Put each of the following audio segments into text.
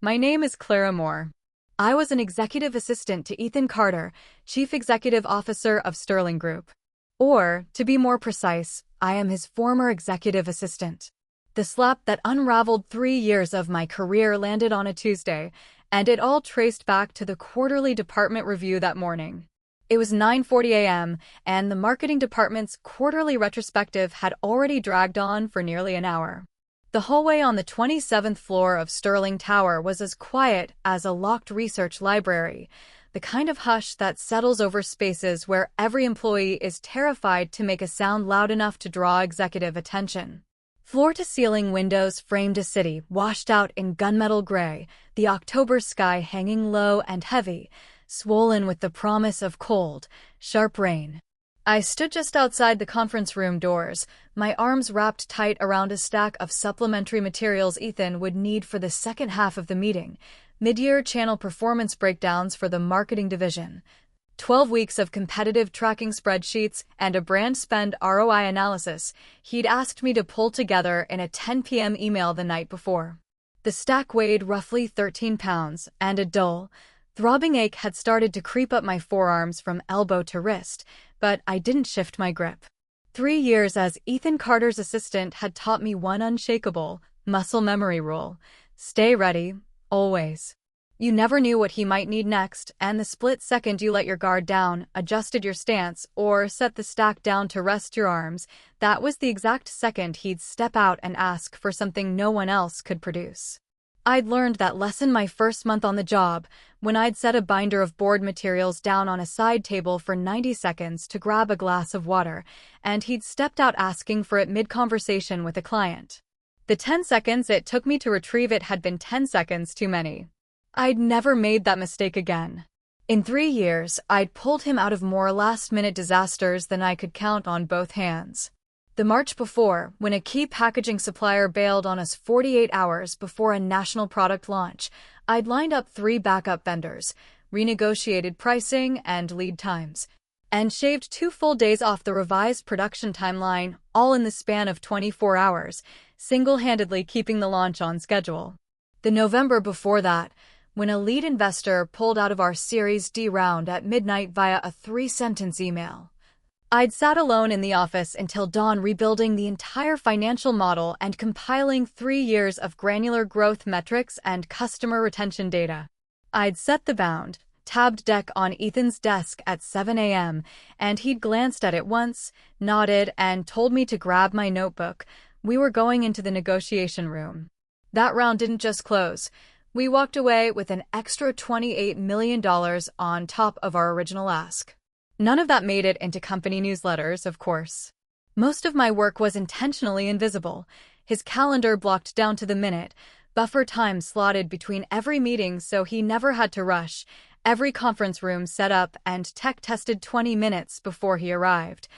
My name is Clara Moore. I was an executive assistant to Ethan Carter, Chief Executive Officer of Sterling Group. Or, to be more precise, I am his former executive assistant. The slap that unraveled 3 years of my career landed on a Tuesday, and it all traced back to the quarterly department review that morning. It was 9:40 a.m., and the marketing department's quarterly retrospective had already dragged on for nearly an hour. The hallway on the 27th floor of Sterling Tower was as quiet as a locked research library, the kind of hush that settles over spaces where every employee is terrified to make a sound loud enough to draw executive attention. Floor-to-ceiling windows framed a city washed out in gunmetal gray, the October sky hanging low and heavy, swollen with the promise of cold, sharp rain. I stood just outside the conference room doors, my arms wrapped tight around a stack of supplementary materials Ethan would need for the second half of the meeting, mid-year channel performance breakdowns for the marketing division, 12 weeks of competitive tracking spreadsheets, and a brand spend ROI analysis he'd asked me to pull together in a 10 p.m. email the night before. The stack weighed roughly 13 pounds, and a dull, throbbing ache had started to creep up my forearms from elbow to wrist, but I didn't shift my grip. 3 years as Ethan Carter's assistant had taught me one unshakable, muscle memory rule: stay ready, always. You never knew what he might need next, and the split second you let your guard down, adjusted your stance, or set the stack down to rest your arms, that was the exact second he'd step out and ask for something no one else could produce. I'd learned that lesson my first month on the job, when I'd set a binder of board materials down on a side table for 90 seconds to grab a glass of water, and he'd stepped out asking for it mid-conversation with a client. The 10 seconds it took me to retrieve it had been 10 seconds too many. I'd never made that mistake again. In 3 years, I'd pulled him out of more last-minute disasters than I could count on both hands. The March before, when a key packaging supplier bailed on us 48 hours before a national product launch, I'd lined up 3 backup vendors, renegotiated pricing and lead times, and shaved 2 full days off the revised production timeline, all in the span of 24 hours, single-handedly keeping the launch on schedule. The November before that, when a lead investor pulled out of our Series D round at midnight via a 3-sentence email. I'd sat alone in the office until dawn rebuilding the entire financial model and compiling 3 years of granular growth metrics and customer retention data. I'd set the bound, tabbed deck on Ethan's desk at 7 a.m., and he'd glanced at it once, nodded, and told me to grab my notebook. We were going into the negotiation room. That round didn't just close. We walked away with an extra $28 million on top of our original ask. None of that made it into company newsletters, of course. Most of my work was intentionally invisible, his calendar blocked down to the minute, buffer time slotted between every meeting so he never had to rush, every conference room set up and tech-tested 20 minutes before he arrived.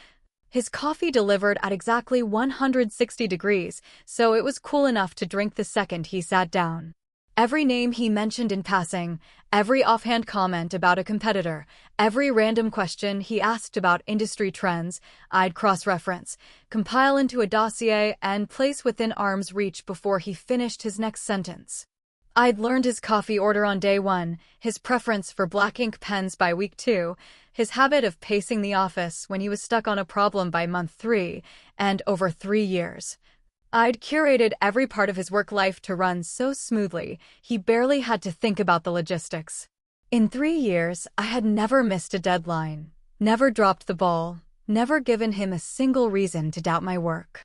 His coffee delivered at exactly 160 degrees, so it was cool enough to drink the second he sat down. Every name he mentioned in passing, every offhand comment about a competitor, every random question he asked about industry trends, I'd cross-reference, compile into a dossier, and place within arm's reach before he finished his next sentence. I'd learned his coffee order on day 1, his preference for black ink pens by week 2, his habit of pacing the office when he was stuck on a problem by month 3, and over 3 years. I'd curated every part of his work life to run so smoothly, he barely had to think about the logistics. In 3 years, I had never missed a deadline, never dropped the ball, never given him a single reason to doubt my work.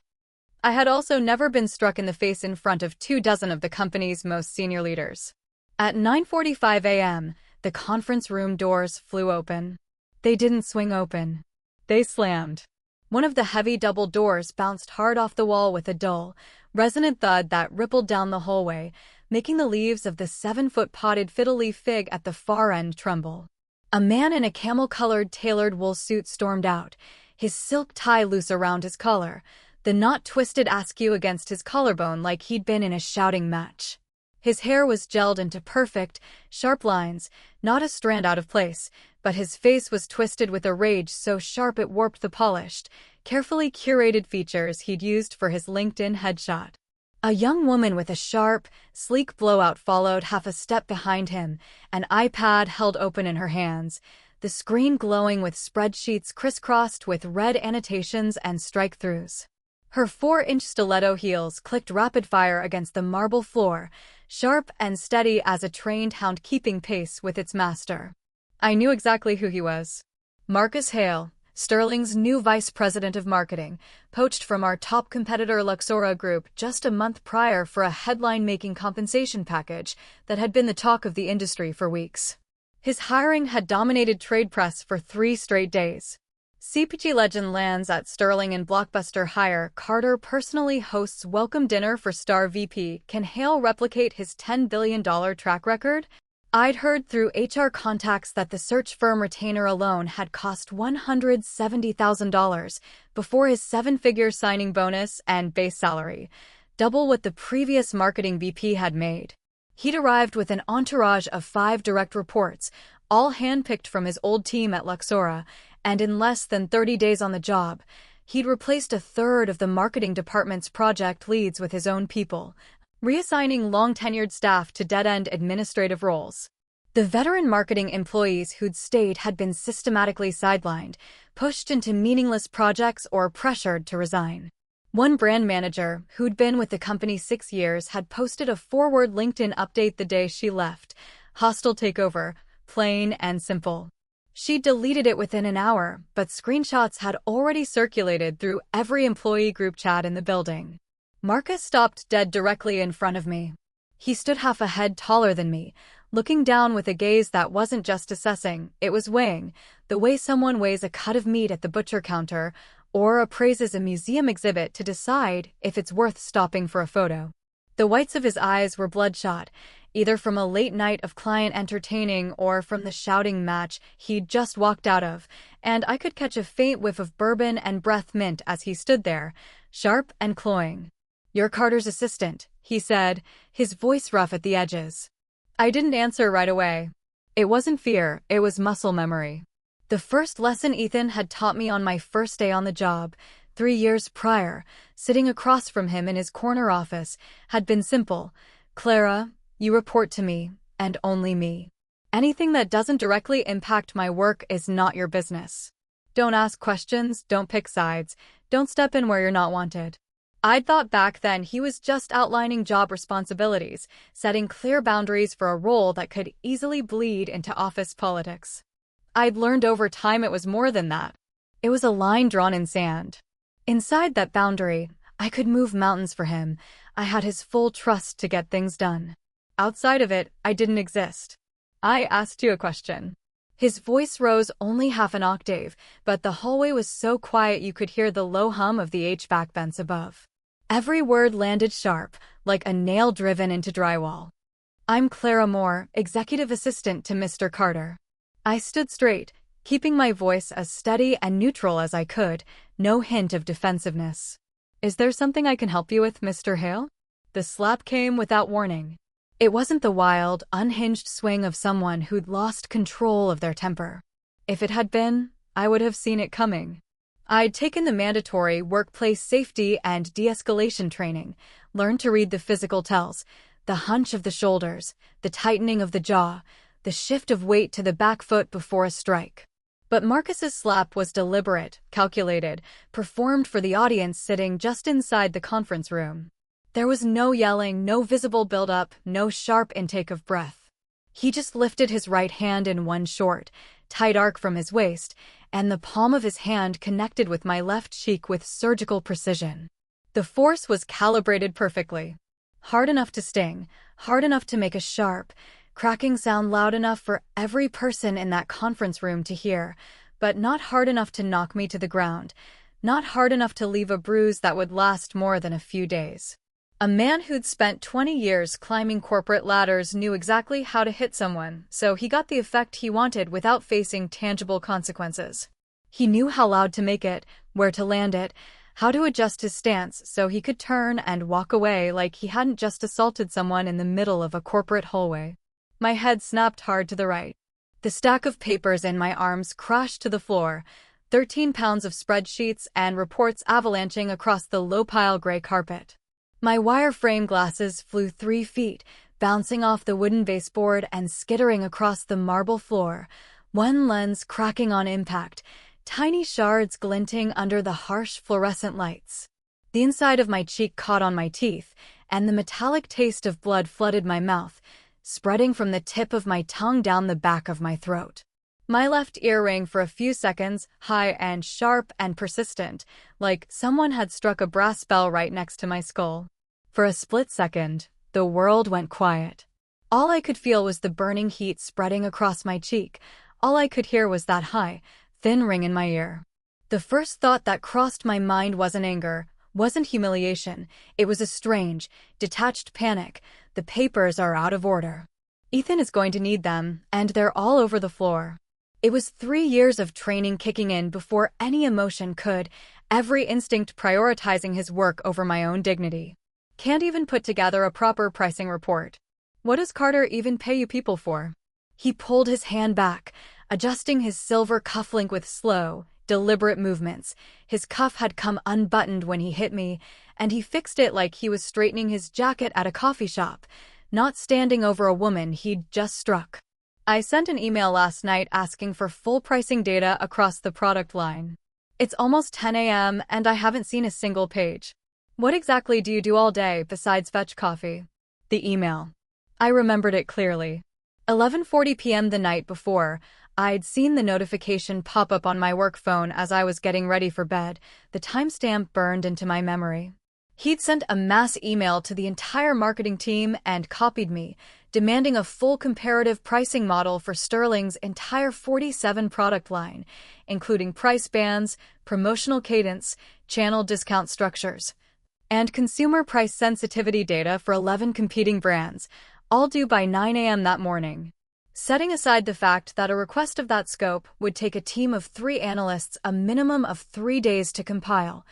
I had also never been struck in the face in front of 24 of the company's most senior leaders. At 9:45 a.m., the conference room doors flew open. They didn't swing open. They slammed. One of the heavy double doors bounced hard off the wall with a dull, resonant thud that rippled down the hallway, making the leaves of the 7-foot potted fiddle-leaf fig at the far end tremble. A man in a camel-colored tailored wool suit stormed out, his silk tie loose around his collar, the knot twisted askew against his collarbone like he'd been in a shouting match. His hair was gelled into perfect, sharp lines, not a strand out of place, but his face was twisted with a rage so sharp it warped the polished, carefully curated features he'd used for his LinkedIn headshot. A young woman with a sharp, sleek blowout followed half a step behind him, an iPad held open in her hands, the screen glowing with spreadsheets crisscrossed with red annotations and strike-throughs. Her 4-inch stiletto heels clicked rapid-fire against the marble floor, sharp and steady as a trained hound keeping pace with its master. I knew exactly who he was. Marcus Hale, Sterling's new vice president of marketing, poached from our top competitor Luxora Group just a month prior for a headline-making compensation package that had been the talk of the industry for weeks. His hiring had dominated trade press for 3 straight days. CPG legend lands at Sterling and Blockbuster hire. Carter personally hosts welcome dinner for star VP. Can Hale replicate his $10 billion track record? I'd heard through HR contacts that the search firm retainer alone had cost $170,000 before his 7-figure signing bonus and base salary, double what the previous marketing VP had made. He'd arrived with an entourage of 5 direct reports, all handpicked from his old team at Luxora, and in less than 30 days on the job, he'd replaced a third of the marketing department's project leads with his own people, reassigning long-tenured staff to dead-end administrative roles. The veteran marketing employees who'd stayed had been systematically sidelined, pushed into meaningless projects, or pressured to resign. One brand manager, who'd been with the company 6 years, had posted a forward LinkedIn update the day she left. Hostile takeover, plain and simple. She deleted it within an hour, but screenshots had already circulated through every employee group chat in the building. Marcus stopped dead directly in front of me. He stood half a head taller than me, looking down with a gaze that wasn't just assessing, it was weighing, the way someone weighs a cut of meat at the butcher counter or appraises a museum exhibit to decide if it's worth stopping for a photo. The whites of his eyes were bloodshot, either from a late night of client entertaining or from the shouting match he'd just walked out of, and I could catch a faint whiff of bourbon and breath mint as he stood there, sharp and cloying. "You're Carter's assistant," he said, his voice rough at the edges. I didn't answer right away. It wasn't fear, it was muscle memory. The first lesson Ethan had taught me on my first day on the job, 3 years prior, sitting across from him in his corner office, had been simple. "Clara, you report to me, and only me. Anything that doesn't directly impact my work is not your business. Don't ask questions, don't pick sides, don't step in where you're not wanted." I'd thought back then he was just outlining job responsibilities, setting clear boundaries for a role that could easily bleed into office politics. I'd learned over time it was more than that. It was a line drawn in sand. Inside that boundary, I could move mountains for him. I had his full trust to get things done. Outside of it, I didn't exist. "I asked you a question." His voice rose only half an octave, but the hallway was so quiet you could hear the low hum of the HVAC vents above. Every word landed sharp, like a nail driven into drywall. "I'm Clara Moore, executive assistant to Mr. Carter." I stood straight, keeping my voice as steady and neutral as I could, no hint of defensiveness. "Is there something I can help you with, Mr. Hale?" The slap came without warning. It wasn't the wild, unhinged swing of someone who'd lost control of their temper. If it had been, I would have seen it coming. I'd taken the mandatory workplace safety and de-escalation training, learned to read the physical tells, the hunch of the shoulders, the tightening of the jaw, the shift of weight to the back foot before a strike. But Marcus's slap was deliberate, calculated, performed for the audience sitting just inside the conference room. There was no yelling, no visible build-up, no sharp intake of breath. He just lifted his right hand in one short, tight arc from his waist, and the palm of his hand connected with my left cheek with surgical precision. The force was calibrated perfectly. Hard enough to sting, hard enough to make a sharp, cracking sound loud enough for every person in that conference room to hear, but not hard enough to knock me to the ground, not hard enough to leave a bruise that would last more than a few days. A man who'd spent 20 years climbing corporate ladders knew exactly how to hit someone, so he got the effect he wanted without facing tangible consequences. He knew how loud to make it, where to land it, how to adjust his stance so he could turn and walk away like he hadn't just assaulted someone in the middle of a corporate hallway. My head snapped hard to the right. The stack of papers in my arms crashed to the floor, 13 pounds of spreadsheets and reports avalanching across the low-pile gray carpet. My wireframe glasses flew 3 feet, bouncing off the wooden baseboard and skittering across the marble floor, one lens cracking on impact, tiny shards glinting under the harsh fluorescent lights. The inside of my cheek caught on my teeth, and the metallic taste of blood flooded my mouth, spreading from the tip of my tongue down the back of my throat. My left ear rang for a few seconds, high and sharp and persistent, like someone had struck a brass bell right next to my skull. For a split second, the world went quiet. All I could feel was the burning heat spreading across my cheek. All I could hear was that high, thin ring in my ear. The first thought that crossed my mind wasn't anger, wasn't humiliation. It was a strange, detached panic. The papers are out of order. Ethan is going to need them, and they're all over the floor. It was 3 years of training kicking in before any emotion could, every instinct prioritizing his work over my own dignity. Can't even put together a proper pricing report. What does Carter even pay you people for? He pulled his hand back, adjusting his silver cufflink with slow, deliberate movements. His cuff had come unbuttoned when he hit me, and he fixed it like he was straightening his jacket at a coffee shop, not standing over a woman he'd just struck. I sent an email last night asking for full pricing data across the product line. It's almost 10 a.m. and I haven't seen a single page. What exactly do you do all day besides fetch coffee? The email. I remembered it clearly. 11:40 p.m. the night before, I'd seen the notification pop up on my work phone as I was getting ready for bed. The timestamp burned into my memory. He'd sent a mass email to the entire marketing team and copied me, demanding a full comparative pricing model for Sterling's entire 47 product line, including price bands, promotional cadence, channel discount structures, and consumer price sensitivity data for 11 competing brands, all due by 9 a.m. that morning. Setting aside the fact that a request of that scope would take a team of 3 analysts a minimum of 3 days to compile,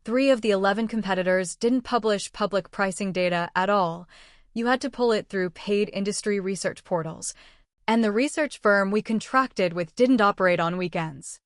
3 of the 11 competitors didn't publish public pricing data at all. You had to pull it through paid industry research portals, and the research firm we contracted with didn't operate on weekends.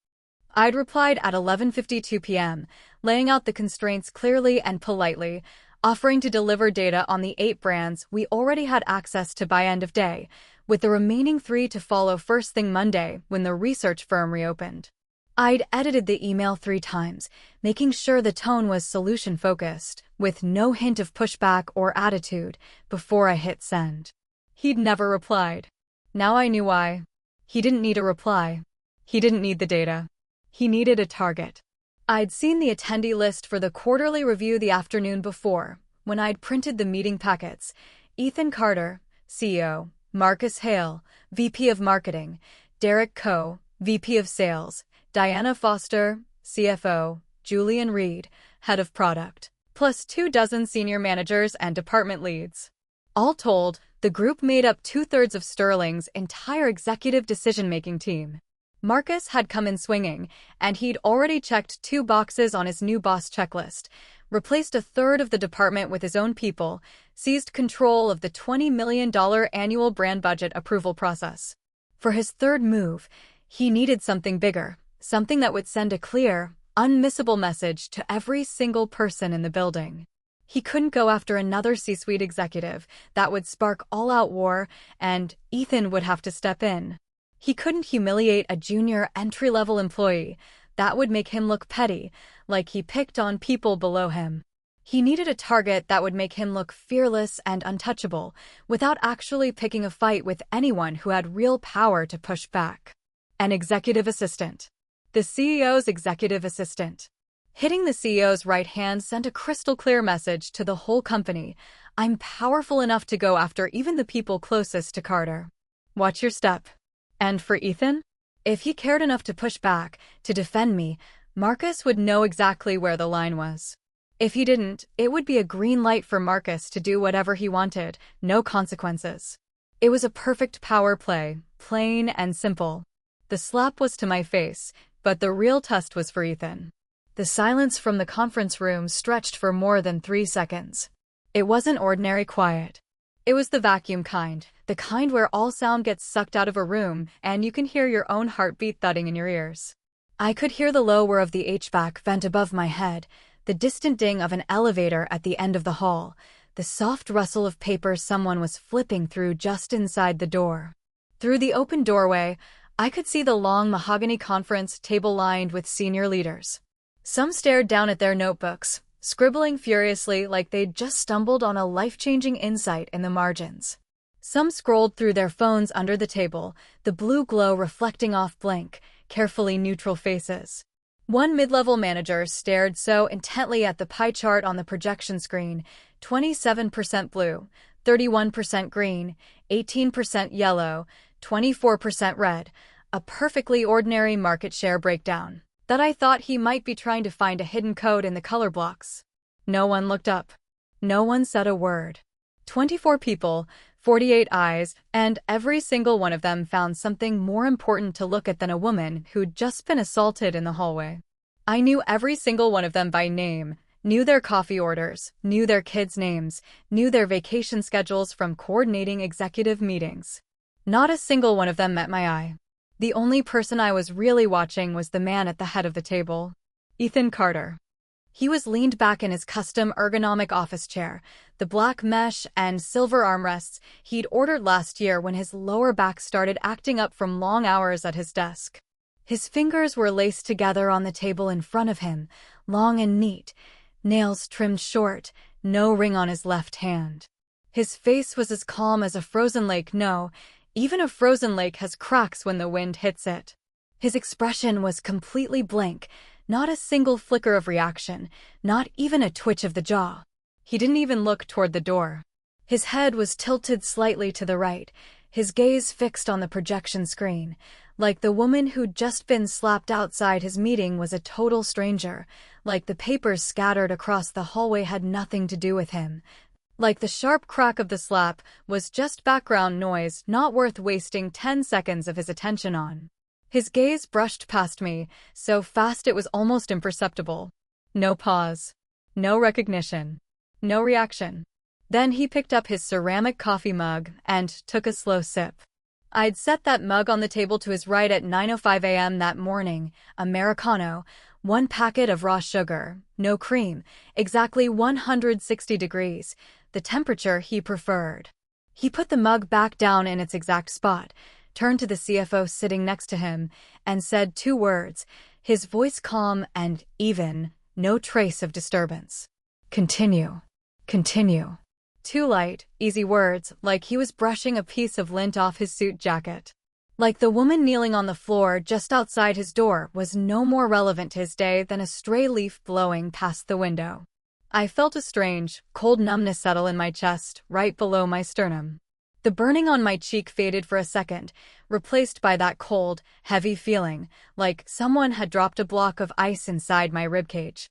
I'd replied at 11:52 p.m., laying out the constraints clearly and politely, offering to deliver data on the 8 brands we already had access to by end of day, with the remaining 3 to follow first thing Monday when the research firm reopened. I'd edited the email 3 times, making sure the tone was solution-focused, with no hint of pushback or attitude, before I hit send. He'd never replied. Now I knew why. He didn't need a reply. He didn't need the data. He needed a target. I'd seen the attendee list for the quarterly review the afternoon before, when I'd printed the meeting packets. Ethan Carter, CEO, Marcus Hale, VP of Marketing, Derek Coe, VP of Sales, Diana Foster, CFO, Julian Reed, Head of Product, plus 24 senior managers and department leads. All told, the group made up 2/3 of Sterling's entire executive decision-making team. Marcus had come in swinging, and he'd already checked 2 boxes on his new boss checklist, replaced 1/3 of the department with his own people, seized control of the $20 million annual brand budget approval process. For his third move, he needed something bigger, something that would send a clear, unmissable message to every single person in the building. He couldn't go after another C-suite executive. That would spark all-out war, and Ethan would have to step in. He couldn't humiliate a junior entry-level employee. That would make him look petty, like he picked on people below him. He needed a target that would make him look fearless and untouchable, without actually picking a fight with anyone who had real power to push back. An executive assistant. The CEO's executive assistant. Hitting the CEO's right hand sent a crystal-clear message to the whole company. I'm powerful enough to go after even the people closest to Carter. Watch your step. And for Ethan? If he cared enough to push back, to defend me, Marcus would know exactly where the line was. If he didn't, it would be a green light for Marcus to do whatever he wanted, no consequences. It was a perfect power play, plain and simple. The slap was to my face, but the real test was for Ethan. The silence from the conference room stretched for more than 3 seconds. It wasn't ordinary quiet. It was the vacuum kind, the kind where all sound gets sucked out of a room and you can hear your own heartbeat thudding in your ears. I could hear the low whir of the HVAC vent above my head, the distant ding of an elevator at the end of the hall, the soft rustle of paper someone was flipping through just inside the door. Through the open doorway, I could see the long mahogany conference table lined with senior leaders. Some stared down at their notebooks, scribbling furiously like they'd just stumbled on a life-changing insight in the margins. Some scrolled through their phones under the table, the blue glow reflecting off blank, carefully neutral faces. One mid-level manager stared so intently at the pie chart on the projection screen: 27% blue, 31% green, 18% yellow, 24% red, a perfectly ordinary market share breakdown, that I thought he might be trying to find a hidden code in the color blocks. No one looked up. No one said a word. 24 people, 48 eyes, and every single one of them found something more important to look at than a woman who'd just been assaulted in the hallway. I knew every single one of them by name, knew their coffee orders, knew their kids' names, knew their vacation schedules from coordinating executive meetings. Not a single one of them met my eye. The only person I was really watching was the man at the head of the table, Ethan Carter. He was leaned back in his custom ergonomic office chair, the black mesh and silver armrests he'd ordered last year when his lower back started acting up from long hours at his desk. His fingers were laced together on the table in front of him, long and neat, nails trimmed short, no ring on his left hand. His face was as calm as a frozen lake. No, even a frozen lake has cracks when the wind hits it. His expression was completely blank, not a single flicker of reaction, not even a twitch of the jaw. He didn't even look toward the door. His head was tilted slightly to the right, his gaze fixed on the projection screen, like the woman who'd just been slapped outside his meeting was a total stranger, like the papers scattered across the hallway had nothing to do with him. Like the sharp crack of the slap was just background noise not worth wasting 10 seconds of his attention on. His gaze brushed past me, so fast it was almost imperceptible. No pause. No recognition. No reaction. Then he picked up his ceramic coffee mug and took a slow sip. I'd set that mug on the table to his right at 9:05 a.m. that morning, Americano, 1 packet of raw sugar, no cream, exactly 160 degrees, the temperature he preferred. He put the mug back down in its exact spot, turned to the CFO sitting next to him, and said 2 words, his voice calm and even, no trace of disturbance. Continue. Continue. 2 light, easy words, like he was brushing a piece of lint off his suit jacket. Like the woman kneeling on the floor just outside his door was no more relevant to his day than a stray leaf blowing past the window. I felt a strange, cold numbness settle in my chest, right below my sternum. The burning on my cheek faded for a second, replaced by that cold, heavy feeling, like someone had dropped a block of ice inside my ribcage.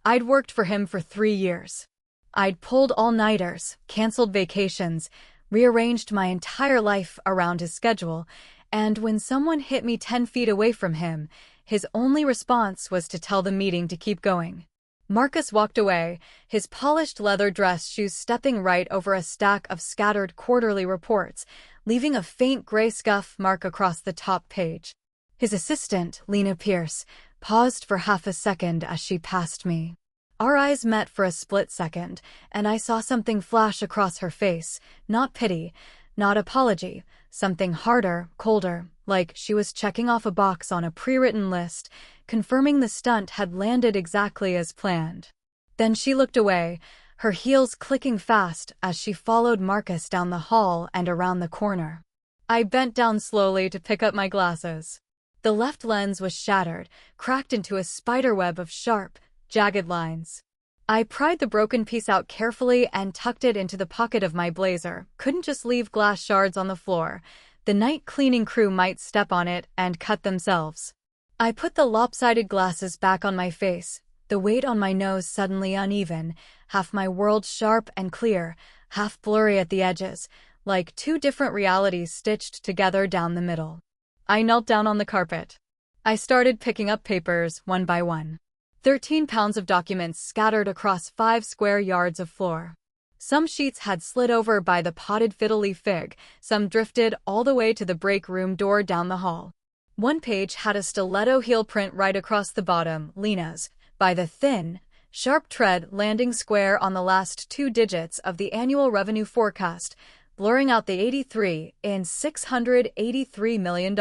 I'd worked for him for 3 years. I'd pulled all-nighters, canceled vacations, rearranged my entire life around his schedule, and when someone hit me 10 feet away from him, his only response was to tell the meeting to keep going. Marcus walked away, his polished leather dress shoes stepping right over a stack of scattered quarterly reports, leaving a faint gray scuff mark across the top page. His assistant, Lena Pierce, paused for half a second as she passed me. Our eyes met for a split second, and I saw something flash across her face, not pity, not apology, something harder, colder, like she was checking off a box on a pre-written list, confirming the stunt had landed exactly as planned. Then she looked away, her heels clicking fast as she followed Marcus down the hall and around the corner. I bent down slowly to pick up my glasses. The left lens was shattered, cracked into a spiderweb of sharp, jagged lines. I pried the broken piece out carefully and tucked it into the pocket of my blazer. Couldn't just leave glass shards on the floor. The night cleaning crew might step on it and cut themselves. I put the lopsided glasses back on my face, the weight on my nose suddenly uneven, half my world sharp and clear, half blurry at the edges, like 2 different realities stitched together down the middle. I knelt down on the carpet. I started picking up papers one by one. 13 pounds of documents scattered across 5 square yards of floor. Some sheets had slid over by the potted fiddle leaf fig, some drifted all the way to the break room door down the hall. One page had a stiletto heel print right across the bottom, Lena's, by the thin, Sharp tread landing square on the last two digits of the annual revenue forecast, blurring out the 83 in $683 million.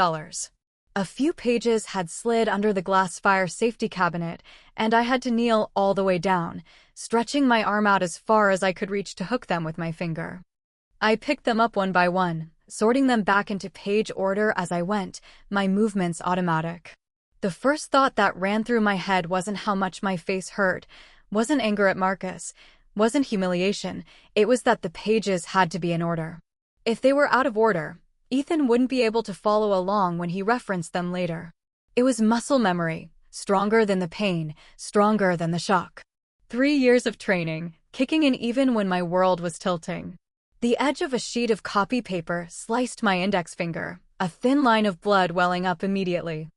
A few pages had slid under the glass fire safety cabinet, and I had to kneel all the way down, stretching my arm out as far as I could reach to hook them with my finger. I picked them up one by one, sorting them back into page order as I went, my movements automatic. The first thought that ran through my head wasn't how much my face hurt, wasn't anger at Marcus, wasn't humiliation, it was that the pages had to be in order. If they were out of order, Ethan wouldn't be able to follow along when he referenced them later. It was muscle memory, stronger than the pain, stronger than the shock. 3 years of training, kicking in even when my world was tilting. The edge of a sheet of copy paper sliced my index finger, a thin line of blood welling up immediately.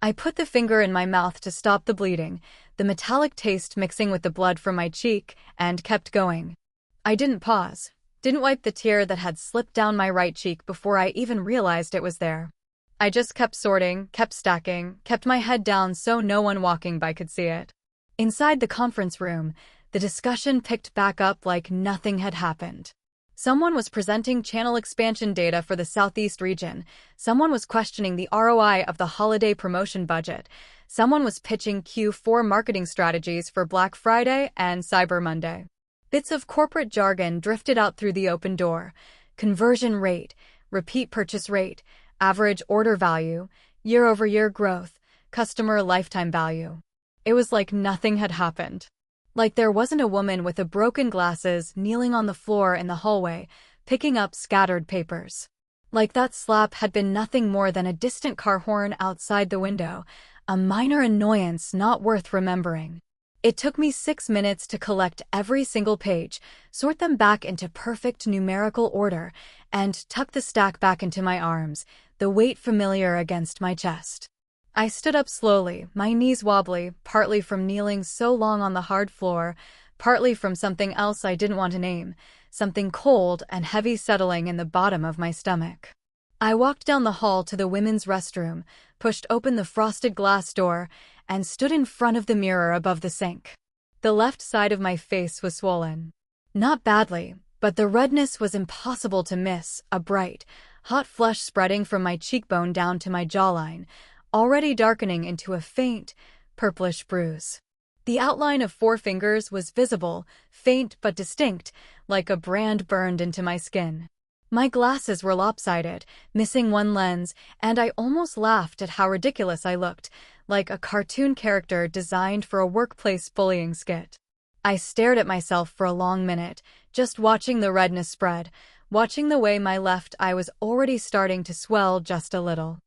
I put the finger in my mouth to stop the bleeding, the metallic taste mixing with the blood from my cheek, and kept going. I didn't pause, didn't wipe the tear that had slipped down my right cheek before I even realized it was there. I just kept sorting, kept stacking, kept my head down so no one walking by could see it. Inside the conference room, the discussion picked back up like nothing had happened. Someone was presenting channel expansion data for the Southeast region. Someone was questioning the ROI of the holiday promotion budget. Someone was pitching Q4 marketing strategies for Black Friday and Cyber Monday. Bits of corporate jargon drifted out through the open door. Conversion rate, repeat purchase rate, average order value, year-over-year growth, customer lifetime value. It was like nothing had happened. Like there wasn't a woman with broken glasses kneeling on the floor in the hallway, picking up scattered papers. Like that slap had been nothing more than a distant car horn outside the window, a minor annoyance not worth remembering. It took me 6 minutes to collect every single page, sort them back into perfect numerical order, and tuck the stack back into my arms, the weight familiar against my chest. I stood up slowly, my knees wobbly, partly from kneeling so long on the hard floor, partly from something else I didn't want to name, something cold and heavy settling in the bottom of my stomach. I walked down the hall to the women's restroom, pushed open the frosted glass door, and stood in front of the mirror above the sink. The left side of my face was swollen. Not badly, but the redness was impossible to miss, a bright, hot flush spreading from my cheekbone down to my jawline, already darkening into a faint, purplish bruise. The outline of 4 fingers was visible, faint but distinct, like a brand burned into my skin. My glasses were lopsided, missing one lens, and I almost laughed at how ridiculous I looked, like a cartoon character designed for a workplace bullying skit. I stared at myself for a long minute, just watching the redness spread, watching the way my left eye was already starting to swell just a little.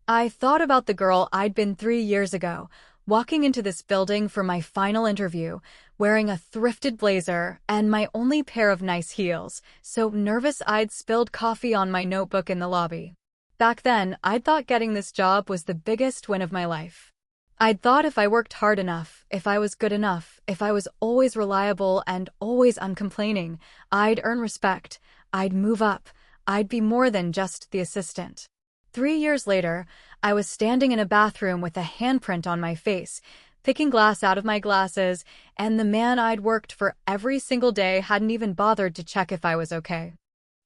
I thought about the girl I'd been 3 years ago, walking into this building for my final interview, wearing a thrifted blazer and my only pair of nice heels, so nervous I'd spilled coffee on my notebook in the lobby. Back then, I'd thought getting this job was the biggest win of my life. I'd thought if I worked hard enough, if I was good enough, if I was always reliable and always uncomplaining, I'd earn respect, I'd move up, I'd be more than just the assistant. 3 years later, I was standing in a bathroom with a handprint on my face, picking glass out of my glasses, and the man I'd worked for every single day hadn't even bothered to check if I was okay.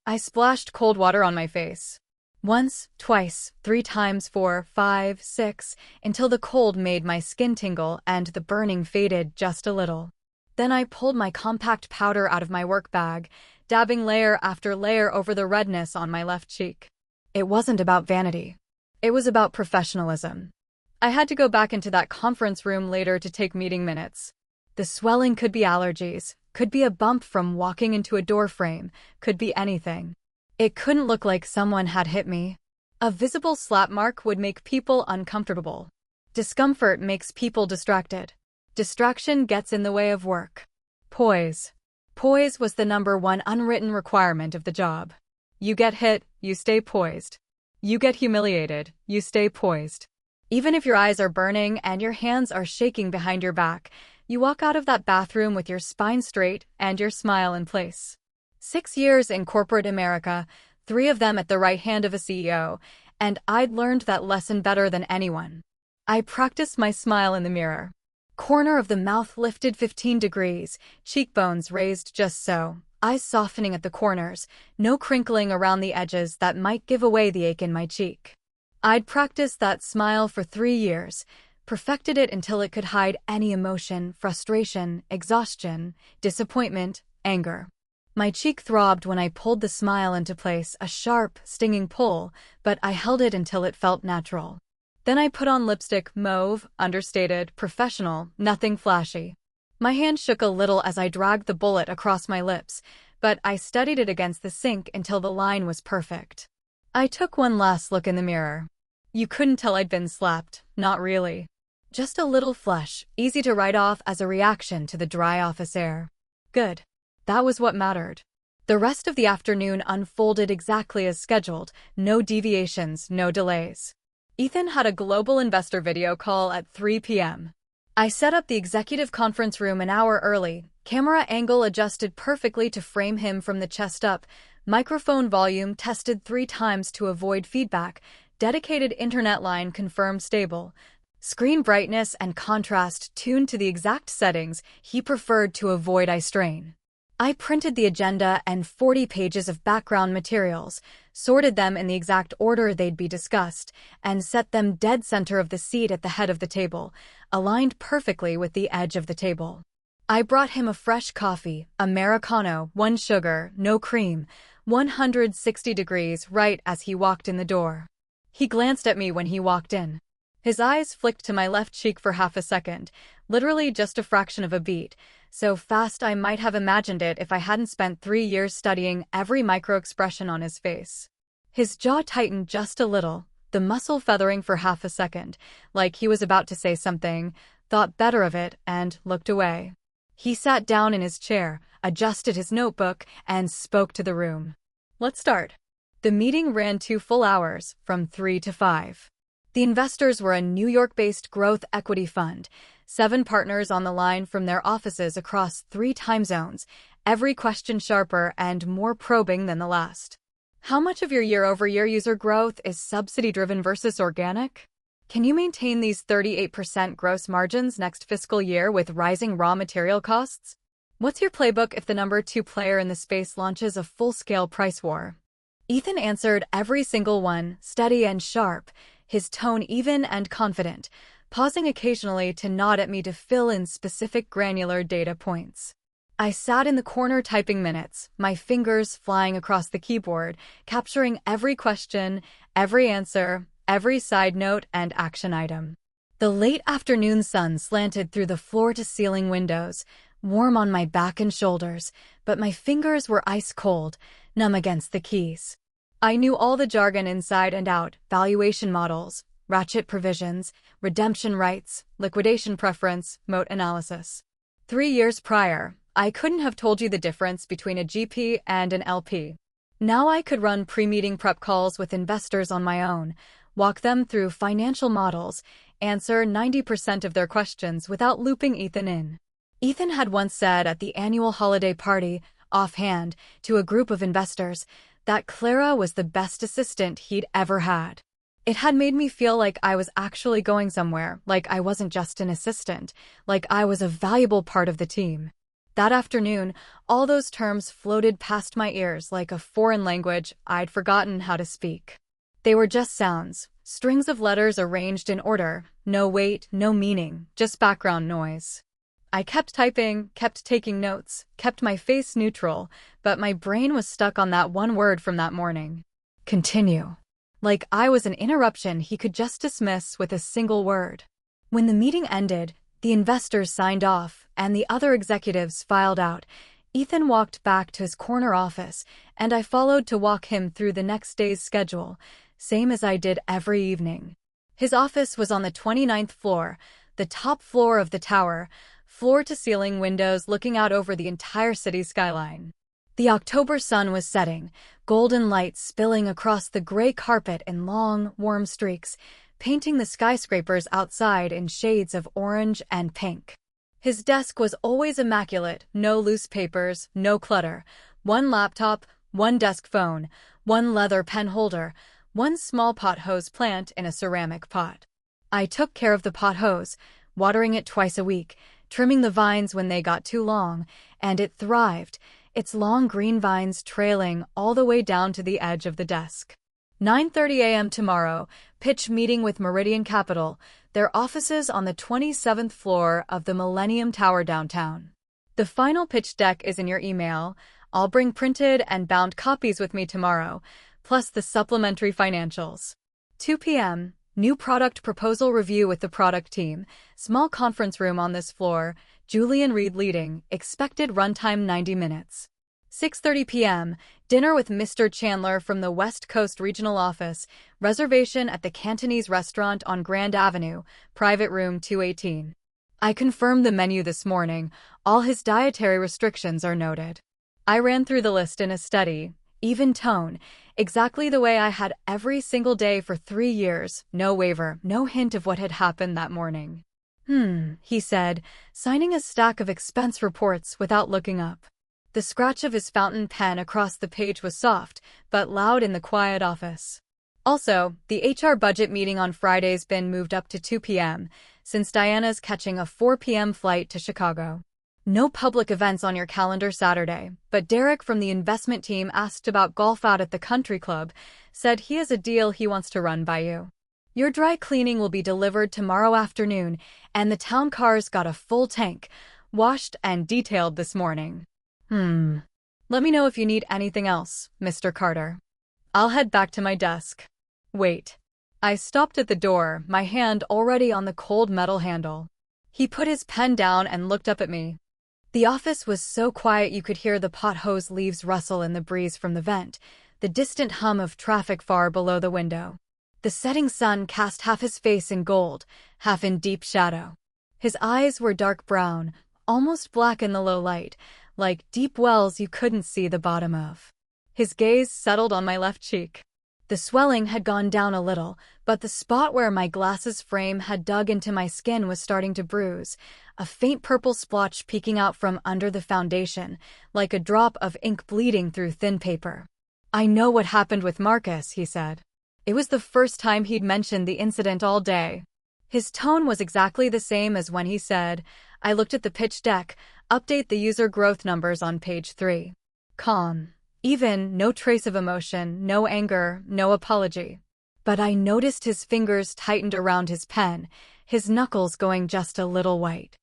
I splashed cold water on my face. Once, twice, 3 times, 4, 5, 6, until the cold made my skin tingle and the burning faded just a little. Then I pulled my compact powder out of my work bag, dabbing layer after layer over the redness on my left cheek. It wasn't about vanity. It was about professionalism. I had to go back into that conference room later to take meeting minutes. The swelling could be allergies, could be a bump from walking into a door frame, could be anything. It couldn't look like someone had hit me. A visible slap mark would make people uncomfortable. Discomfort makes people distracted. Distraction gets in the way of work. Poise. Poise was the #1 unwritten requirement of the job. You get hit, you stay poised. You get humiliated, you stay poised. Even if your eyes are burning and your hands are shaking behind your back, you walk out of that bathroom with your spine straight and your smile in place. 6 years in corporate America, 3 of them at the right hand of a CEO, and I'd learned that lesson better than anyone. I practiced my smile in the mirror. Corner of the mouth lifted 15 degrees, cheekbones raised just so, eyes softening at the corners, no crinkling around the edges that might give away the ache in my cheek. I'd practiced that smile for 3 years, perfected it until it could hide any emotion, frustration, exhaustion, disappointment, anger. My cheek throbbed when I pulled the smile into place, a sharp, stinging pull, but I held it until it felt natural. Then I put on lipstick, mauve, understated, professional, nothing flashy. My hand shook a little as I dragged the bullet across my lips, but I steadied it against the sink until the line was perfect. I took one last look in the mirror. You couldn't tell I'd been slapped, not really. Just a little flush, easy to write off as a reaction to the dry office air. Good. That was what mattered. The rest of the afternoon unfolded exactly as scheduled, no deviations, no delays. Ethan had a global investor video call at 3 p.m. I set up the executive conference room an hour early, camera angle adjusted perfectly to frame him from the chest up, microphone volume tested 3 times to avoid feedback, dedicated internet line confirmed stable, screen brightness and contrast tuned to the exact settings he preferred to avoid eye strain. I printed the agenda and 40 pages of background materials, sorted them in the exact order they'd be discussed, and set them dead center of the seat at the head of the table, aligned perfectly with the edge of the table. I brought him a fresh coffee, Americano, 1 sugar, no cream, 160 degrees right as he walked in the door. He glanced at me when he walked in. His eyes flicked to my left cheek for half a second, literally just a fraction of a beat, so fast I might have imagined it if I hadn't spent 3 years studying every micro-expression on his face. His jaw tightened just a little, the muscle feathering for half a second, like he was about to say something, thought better of it, and looked away. He sat down in his chair, adjusted his notebook, and spoke to the room. Let's start. The meeting ran 2 full hours, from 3 to 5. The investors were a New York-based growth equity fund, 7 partners on the line from their offices across 3 time zones, every question sharper and more probing than the last. How much of your year-over-year user growth is subsidy-driven versus organic? Can you maintain these 38% gross margins next fiscal year with rising raw material costs? What's your playbook if the number 2 player in the space launches a full-scale price war? Ethan answered every single one, steady and sharp, his tone even and confident, pausing occasionally to nod at me to fill in specific granular data points. I sat in the corner typing minutes, my fingers flying across the keyboard, capturing every question, every answer, every side note and action item. The late afternoon sun slanted through the floor-to-ceiling windows, warm on my back and shoulders, but my fingers were ice cold, numb against the keys. I knew all the jargon inside and out, valuation models, ratchet provisions, redemption rights, liquidation preference, moat analysis. 3 years prior, I couldn't have told you the difference between a GP and an LP. Now I could run pre-meeting prep calls with investors on my own, walk them through financial models, answer 90% of their questions without looping Ethan in. Ethan had once said at the annual holiday party, offhand, to a group of investors, that Clara was the best assistant he'd ever had. It had made me feel like I was actually going somewhere, like I wasn't just an assistant, like I was a valuable part of the team. That afternoon, all those terms floated past my ears like a foreign language I'd forgotten how to speak. They were just sounds, strings of letters arranged in order, no weight, no meaning, just background noise. I kept typing, kept taking notes, kept my face neutral, but my brain was stuck on that one word from that morning. Continue. Like I was an interruption he could just dismiss with a single word. When the meeting ended, the investors signed off, and the other executives filed out. Ethan walked back to his corner office, and I followed to walk him through the next day's schedule, same as I did every evening. His office was on the 29th floor, the top floor of the tower, floor-to-ceiling windows looking out over the entire city skyline. The October sun was setting, golden light spilling across the gray carpet in long, warm streaks, painting the skyscrapers outside in shades of orange and pink. His desk was always immaculate, no loose papers, no clutter, 1 laptop, 1 desk phone, 1 leather pen holder, 1 small pot hose plant in a ceramic pot. I took care of the pot hose, watering it twice a week, trimming the vines when they got too long, and it thrived, its long green vines trailing all the way down to the edge of the desk. 9:30 a.m. tomorrow, pitch meeting with Meridian Capital, their offices on the 27th floor of the Millennium Tower downtown. The final pitch deck is in your email. I'll bring printed and bound copies with me tomorrow, plus the supplementary financials. 2 p.m., new product proposal review with the product team, small conference room on this floor, Julian Reed leading, expected runtime 90 minutes. 6:30 p.m., dinner with Mr. Chandler from the West Coast Regional Office, reservation at the Cantonese restaurant on Grand Avenue, private room 218. I confirmed the menu this morning, all his dietary restrictions are noted. I ran through the list in a steady, even tone, exactly the way I had every single day for 3 years, no waver, no hint of what had happened that morning. He said, signing a stack of expense reports without looking up. The scratch of his fountain pen across the page was soft, but loud in the quiet office. Also, the HR budget meeting on Friday's been moved up to 2 p.m., since Diana's catching a 4 p.m. flight to Chicago. No public events on your calendar Saturday, but Derek from the investment team asked about golf out at the country club, said he has a deal he wants to run by you. Your dry cleaning will be delivered tomorrow afternoon, and the town cars got a full tank, washed and detailed this morning. Let me know if you need anything else, Mr. Carter. I'll head back to my desk. Wait. I stopped at the door, my hand already on the cold metal handle. He put his pen down and looked up at me. The office was so quiet you could hear the pot hose leaves rustle in the breeze from the vent, the distant hum of traffic far below the window. The setting sun cast half his face in gold, half in deep shadow. His eyes were dark brown, almost black in the low light, like deep wells you couldn't see the bottom of. His gaze settled on my left cheek. The swelling had gone down a little, but the spot where my glasses frame had dug into my skin was starting to bruise, a faint purple splotch peeking out from under the foundation, like a drop of ink bleeding through thin paper. I know what happened with Marcus, he said. It was the first time he'd mentioned the incident all day. His tone was exactly the same as when he said, I looked at the pitch deck, update the user growth numbers on page 3. Calm. Even, no trace of emotion, no anger, no apology. But I noticed his fingers tightened around his pen, his knuckles going just a little white.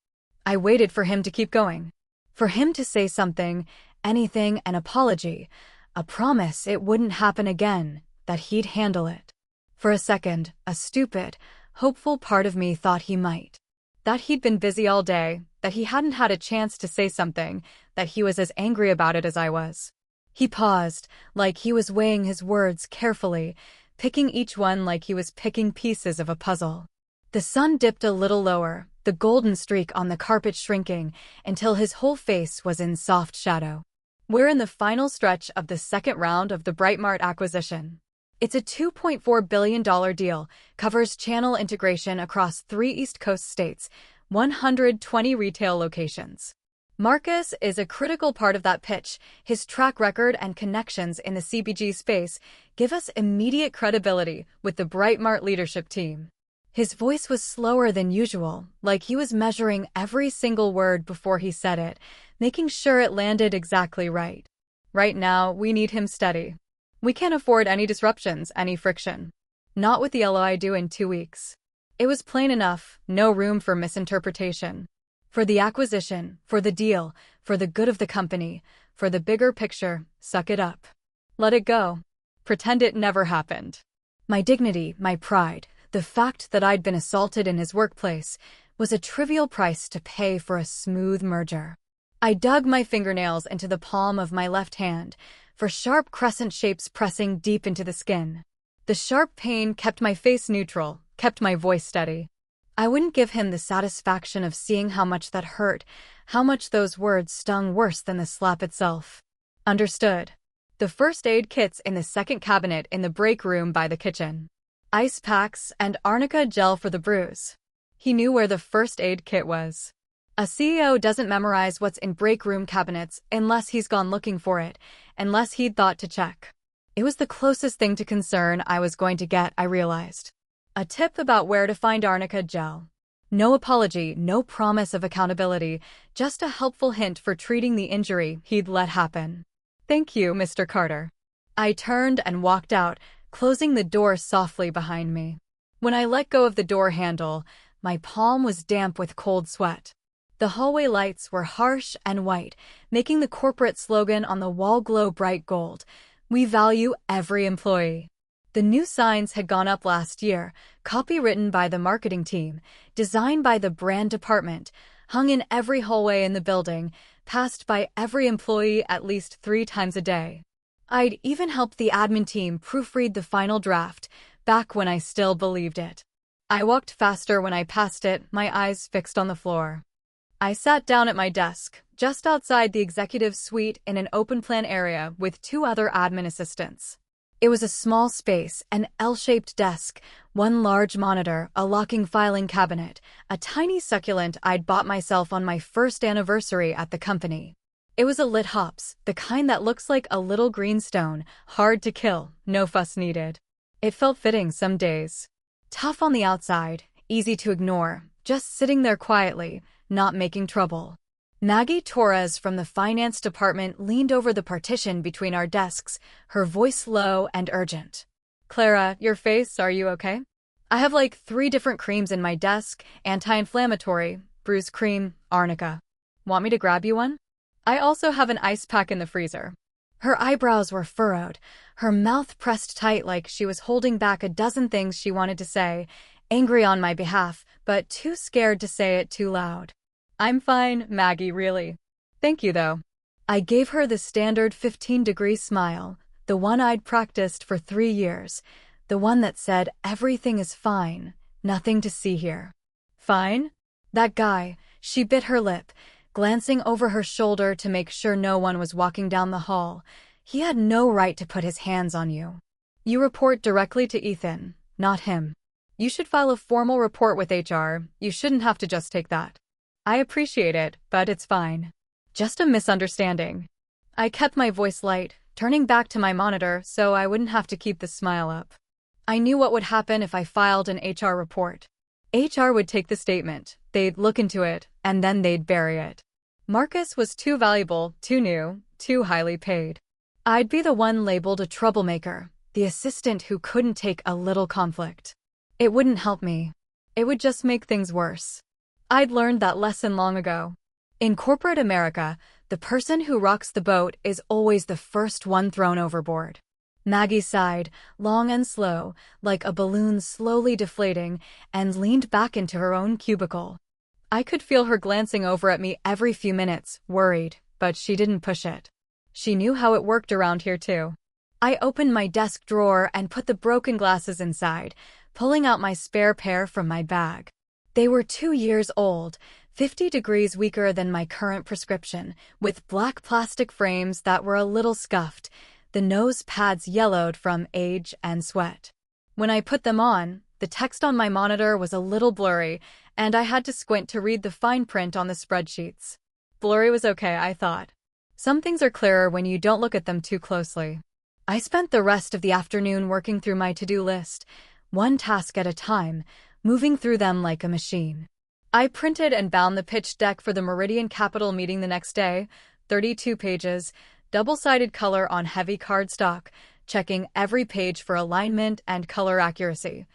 I waited for him to keep going. For him to say something, anything, an apology, a promise it wouldn't happen again, that he'd handle it. For a second, a stupid, hopeful part of me thought he might. That he'd been busy all day, that he hadn't had a chance to say something, that he was as angry about it as I was. He paused, like he was weighing his words carefully, picking each one like he was picking pieces of a puzzle. The sun dipped a little lower, the golden streak on the carpet shrinking, until his whole face was in soft shadow. We're in the final stretch of the second round of the Brightmart acquisition. It's a $2.4 billion deal, covers channel integration across 3 East Coast states, 120 retail locations. Marcus is a critical part of that pitch. His track record and connections in the CPG space give us immediate credibility with the Brightmart leadership team. His voice was slower than usual, like he was measuring every single word before he said it, making sure it landed exactly right. Right now, we need him steady. We can't afford any disruptions, any friction. Not with the LOI due in 2 weeks. It was plain enough, no room for misinterpretation. For the acquisition, for the deal, for the good of the company, for the bigger picture, suck it up. Let it go. Pretend it never happened. My dignity, my pride, the fact that I'd been assaulted in his workplace, was a trivial price to pay for a smooth merger. I dug my fingernails into the palm of my left hand, for sharp crescent shapes pressing deep into the skin. The sharp pain kept my face neutral, kept my voice steady. I wouldn't give him the satisfaction of seeing how much that hurt, how much those words stung worse than the slap itself. Understood. The first aid kit's in the second cabinet in the break room by the kitchen. Ice packs and arnica gel for the bruise. He knew where the first aid kit was. A CEO doesn't memorize what's in break room cabinets unless he's gone looking for it, unless he'd thought to check. It was the closest thing to concern I was going to get, I realized. A tip about where to find arnica gel. No apology, no promise of accountability, just a helpful hint for treating the injury he'd let happen. Thank you, Mr. Carter. I turned and walked out, closing the door softly behind me. When I let go of the door handle, my palm was damp with cold sweat. The hallway lights were harsh and white, making the corporate slogan on the wall glow bright gold. We value every employee. The new signs had gone up last year, copywritten by the marketing team, designed by the brand department, hung in every hallway in the building, passed by every employee at least 3 times a day. I'd even helped the admin team proofread the final draft, back when I still believed it. I walked faster when I passed it, my eyes fixed on the floor. I sat down at my desk, just outside the executive suite in an open-plan area with 2 other admin assistants. It was a small space, an L-shaped desk, 1 large monitor, a locking filing cabinet, a tiny succulent I'd bought myself on my first anniversary at the company. It was a lit hops, the kind that looks like a little green stone, hard to kill, no fuss needed. It felt fitting some days. Tough on the outside, easy to ignore, just sitting there quietly, not making trouble. Maggie Torres from the finance department leaned over the partition between our desks, her voice low and urgent. Clara, your face, are you okay? I have like 3 different creams in my desk, anti-inflammatory, bruise cream, arnica. Want me to grab you one? I also have an ice pack in the freezer. Her eyebrows were furrowed, her mouth pressed tight like she was holding back a dozen things she wanted to say, angry on my behalf, but too scared to say it too loud. I'm fine, Maggie, really. Thank you, though. I gave her the standard 15-degree smile, the one I'd practiced for 3 years, the one that said everything is fine, nothing to see here. Fine? That guy, she bit her lip, glancing over her shoulder to make sure no one was walking down the hall. He had no right to put his hands on you. You report directly to Ethan, not him. You should file a formal report with HR, you shouldn't have to just take that. I appreciate it, but it's fine. Just a misunderstanding. I kept my voice light, turning back to my monitor so I wouldn't have to keep the smile up. I knew what would happen if I filed an HR report. HR would take the statement, they'd look into it, and then they'd bury it. Marcus was too valuable, too new, too highly paid. I'd be the one labeled a troublemaker, the assistant who couldn't take a little conflict. It wouldn't help me. It would just make things worse. I'd learned that lesson long ago. In corporate America, the person who rocks the boat is always the first one thrown overboard. Maggie sighed, long and slow, like a balloon slowly deflating, and leaned back into her own cubicle. I could feel her glancing over at me every few minutes, worried, but she didn't push it. She knew how it worked around here too. I opened my desk drawer and put the broken glasses inside, pulling out my spare pair from my bag. They were 2 years old, 50 degrees weaker than my current prescription, with black plastic frames that were a little scuffed, the nose pads yellowed from age and sweat. When I put them on, the text on my monitor was a little blurry, and I had to squint to read the fine print on the spreadsheets. Blurry was okay, I thought. Some things are clearer when you don't look at them too closely. I spent the rest of the afternoon working through my to-do list, 1 task at a time, moving through them like a machine. I printed and bound the pitch deck for the Meridian Capital meeting the next day, 32 pages, double-sided color on heavy cardstock, checking every page for alignment and color accuracy,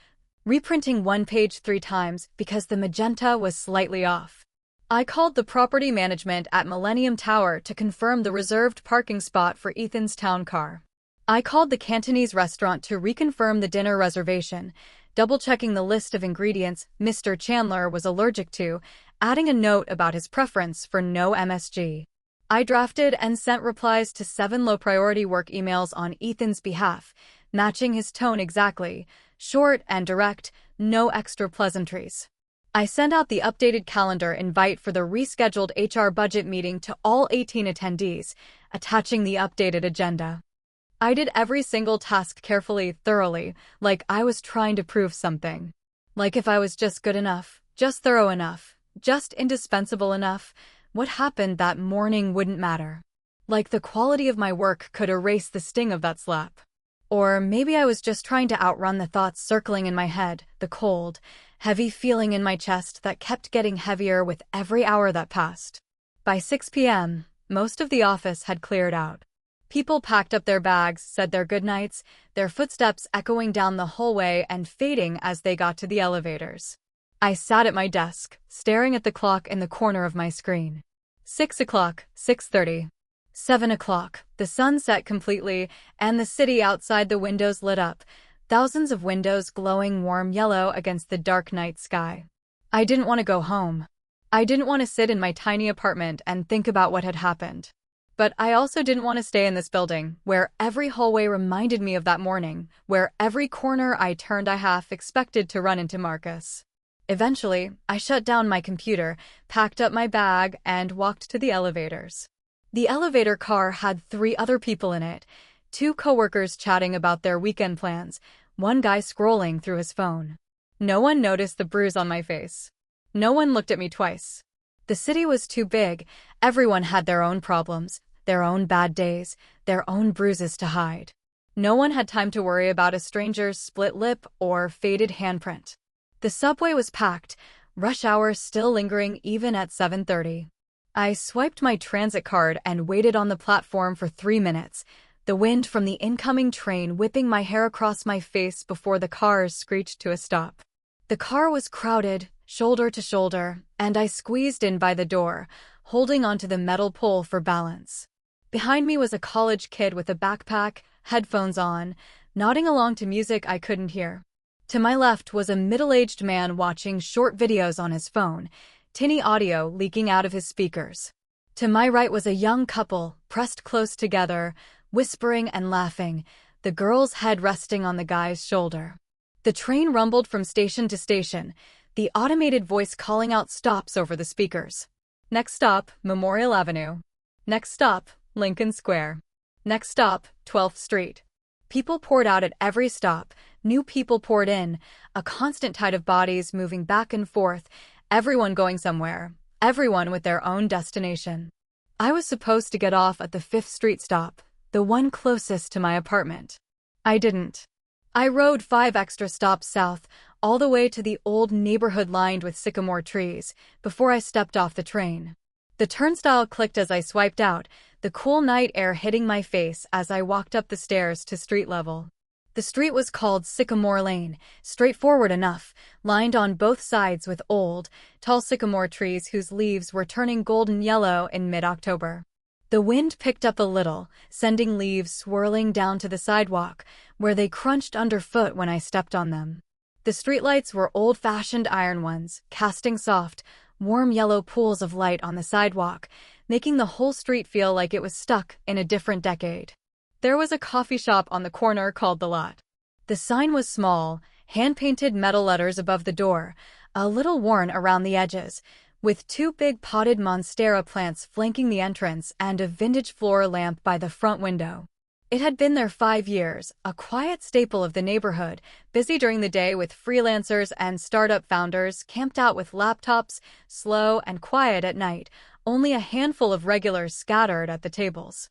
reprinting 1 page 3 times because the magenta was slightly off. I called the property management at Millennium Tower to confirm the reserved parking spot for Ethan's town car. I called the Cantonese restaurant to reconfirm the dinner reservation, double-checking the list of ingredients Mr. Chandler was allergic to, adding a note about his preference for no MSG. I drafted and sent replies to 7 low-priority work emails on Ethan's behalf, matching his tone exactly, short and direct, no extra pleasantries. I sent out the updated calendar invite for the rescheduled HR budget meeting to all 18 attendees, attaching the updated agenda. I did every single task carefully, thoroughly, like I was trying to prove something. Like if I was just good enough, just thorough enough, just indispensable enough, what happened that morning wouldn't matter. Like the quality of my work could erase the sting of that slap. Or maybe I was just trying to outrun the thoughts circling in my head, the cold, heavy feeling in my chest that kept getting heavier with every hour that passed. By 6 p.m., most of the office had cleared out. People packed up their bags, said their goodnights, their footsteps echoing down the hallway and fading as they got to the elevators. I sat at my desk, staring at the clock in the corner of my screen. 6 o'clock, 6:30. 7 o'clock, the sun set completely, and the city outside the windows lit up, thousands of windows glowing warm yellow against the dark night sky. I didn't want to go home. I didn't want to sit in my tiny apartment and think about what had happened. But I also didn't want to stay in this building, where every hallway reminded me of that morning, where every corner I turned I half expected to run into Marcus. Eventually, I shut down my computer, packed up my bag, and walked to the elevators. The elevator car had 3 other people in it, 2 coworkers chatting about their weekend plans, one guy scrolling through his phone. No one noticed the bruise on my face. No one looked at me twice. The city was too big. Everyone had their own problems, their own bad days, their own bruises to hide. No one had time to worry about a stranger's split lip or faded handprint. The subway was packed, rush hour still lingering even at 7:30. I swiped my transit card and waited on the platform for 3 minutes, the wind from the incoming train whipping my hair across my face before the cars screeched to a stop. The car was crowded, shoulder to shoulder, and I squeezed in by the door, holding onto the metal pole for balance. Behind me was a college kid with a backpack, headphones on, nodding along to music I couldn't hear. To my left was a middle-aged man watching short videos on his phone, tinny audio leaking out of his speakers. To my right was a young couple, pressed close together, whispering and laughing, the girl's head resting on the guy's shoulder. The train rumbled from station to station, the automated voice calling out stops over the speakers. Next stop, Memorial Avenue. Next stop, Lincoln Square. Next stop, 12th Street. People poured out at every stop, new people poured in, a constant tide of bodies moving back and forth, everyone going somewhere, everyone with their own destination. I was supposed to get off at the 5th Street stop, the one closest to my apartment. I didn't. I rode 5 extra stops south, all the way to the old neighborhood lined with sycamore trees, before I stepped off the train. The turnstile clicked as I swiped out, the cool night air hitting my face as I walked up the stairs to street level. The street was called Sycamore Lane, straightforward enough, lined on both sides with old, tall sycamore trees whose leaves were turning golden yellow in mid-October. The wind picked up a little, sending leaves swirling down to the sidewalk, where they crunched underfoot when I stepped on them. The streetlights were old-fashioned iron ones, casting soft, warm yellow pools of light on the sidewalk, making the whole street feel like it was stuck in a different decade. There was a coffee shop on the corner called The Lot. The sign was small, hand-painted metal letters above the door, a little worn around the edges, with 2 big potted monstera plants flanking the entrance and a vintage floor lamp by the front window. It had been there 5 years, a quiet staple of the neighborhood, busy during the day with freelancers and startup founders camped out with laptops, slow and quiet at night, only a handful of regulars scattered at the tables.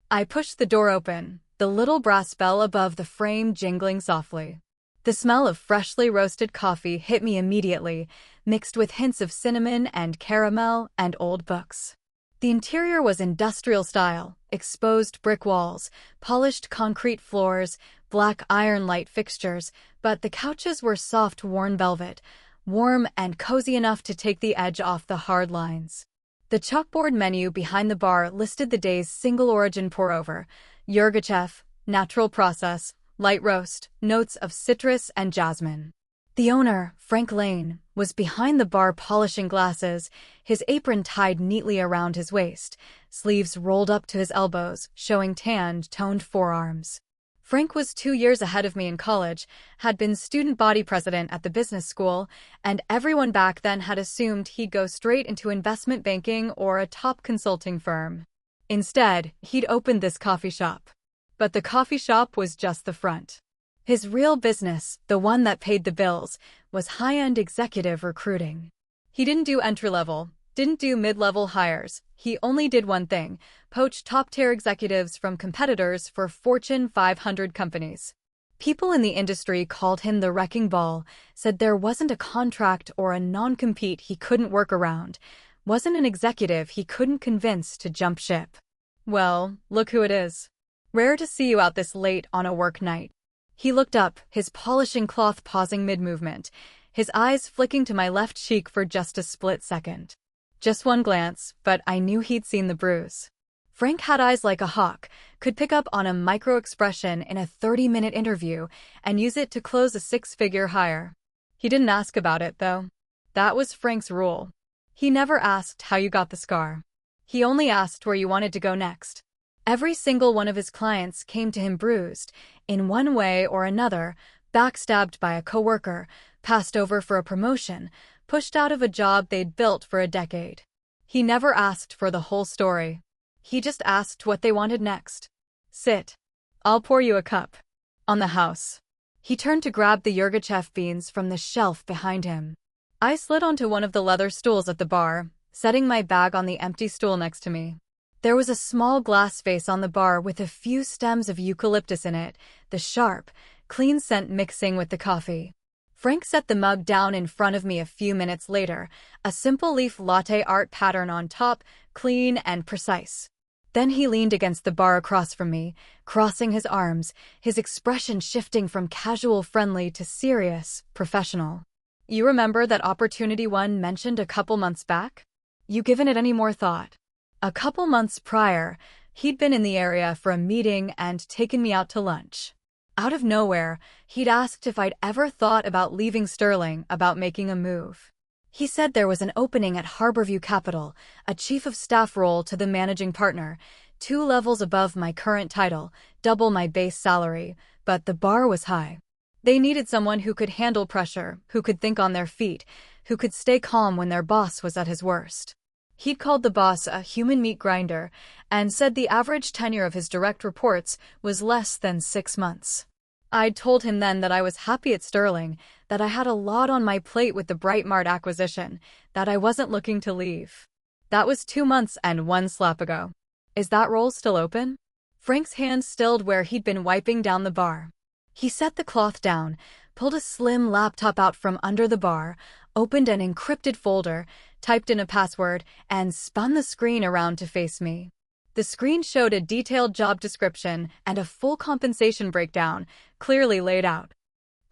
I pushed the door open, the little brass bell above the frame jingling softly. The smell of freshly roasted coffee hit me immediately, mixed with hints of cinnamon and caramel and old books. The interior was industrial style, exposed brick walls, polished concrete floors, black iron light fixtures, but the couches were soft worn velvet, warm and cozy enough to take the edge off the hard lines. The chalkboard menu behind the bar listed the day's single-origin pour-over, Yirgacheffe, natural process, light roast, notes of citrus and jasmine. The owner, Frank Lane, was behind the bar polishing glasses, his apron tied neatly around his waist, sleeves rolled up to his elbows, showing tanned, toned forearms. Frank was 2 years ahead of me in college, had been student body president at the business school, and everyone back then had assumed he'd go straight into investment banking or a top consulting firm. Instead, he'd opened this coffee shop. But the coffee shop was just the front. His real business, the one that paid the bills, was high-end executive recruiting. He didn't do entry-level, didn't do mid-level hires. He only did one thing: poach top-tier executives from competitors for Fortune 500 companies. People in the industry called him the wrecking ball, said there wasn't a contract or a non-compete he couldn't work around, wasn't an executive he couldn't convince to jump ship. Well, look who it is. Rare to see you out this late on a work night. He looked up, his polishing cloth pausing mid-movement, his eyes flicking to my left cheek for just a split second. Just one glance, but I knew he'd seen the bruise. Frank had eyes like a hawk, could pick up on a micro-expression in a 30-minute interview and use it to close a six-figure hire. He didn't ask about it, though. That was Frank's rule. He never asked how you got the scar. He only asked where you wanted to go next. Every single one of his clients came to him bruised, in one way or another, backstabbed by a coworker, passed over for a promotion, pushed out of a job they'd built for a decade. He never asked for the whole story. He just asked what they wanted next. Sit. I'll pour you a cup. On the house. He turned to grab the Yirgachev beans from the shelf behind him. I slid onto one of the leather stools at the bar, setting my bag on the empty stool next to me. There was a small glass vase on the bar with a few stems of eucalyptus in it, the sharp, clean scent mixing with the coffee. Frank set the mug down in front of me a few minutes later, a simple leaf latte art pattern on top, clean and precise. Then he leaned against the bar across from me, crossing his arms, his expression shifting from casual friendly to serious, professional. You remember that opportunity one mentioned a couple months back? You given it any more thought? A couple months prior, he'd been in the area for a meeting and taken me out to lunch. Out of nowhere, he'd asked if I'd ever thought about leaving Sterling, about making a move. He said there was an opening at Harborview Capital, a chief of staff role to the managing partner, 2 levels above my current title, double my base salary, but the bar was high. They needed someone who could handle pressure, who could think on their feet, who could stay calm when their boss was at his worst. He'd called the boss a human meat grinder and said the average tenure of his direct reports was less than 6 months. I'd told him then that I was happy at Sterling, that I had a lot on my plate with the Brightmart acquisition, that I wasn't looking to leave. That was 2 months and 1 slap ago. Is that role still open? Frank's hand stilled where he'd been wiping down the bar. He set the cloth down, pulled a slim laptop out from under the bar, opened an encrypted folder, typed in a password, and spun the screen around to face me. The screen showed a detailed job description and a full compensation breakdown, clearly laid out.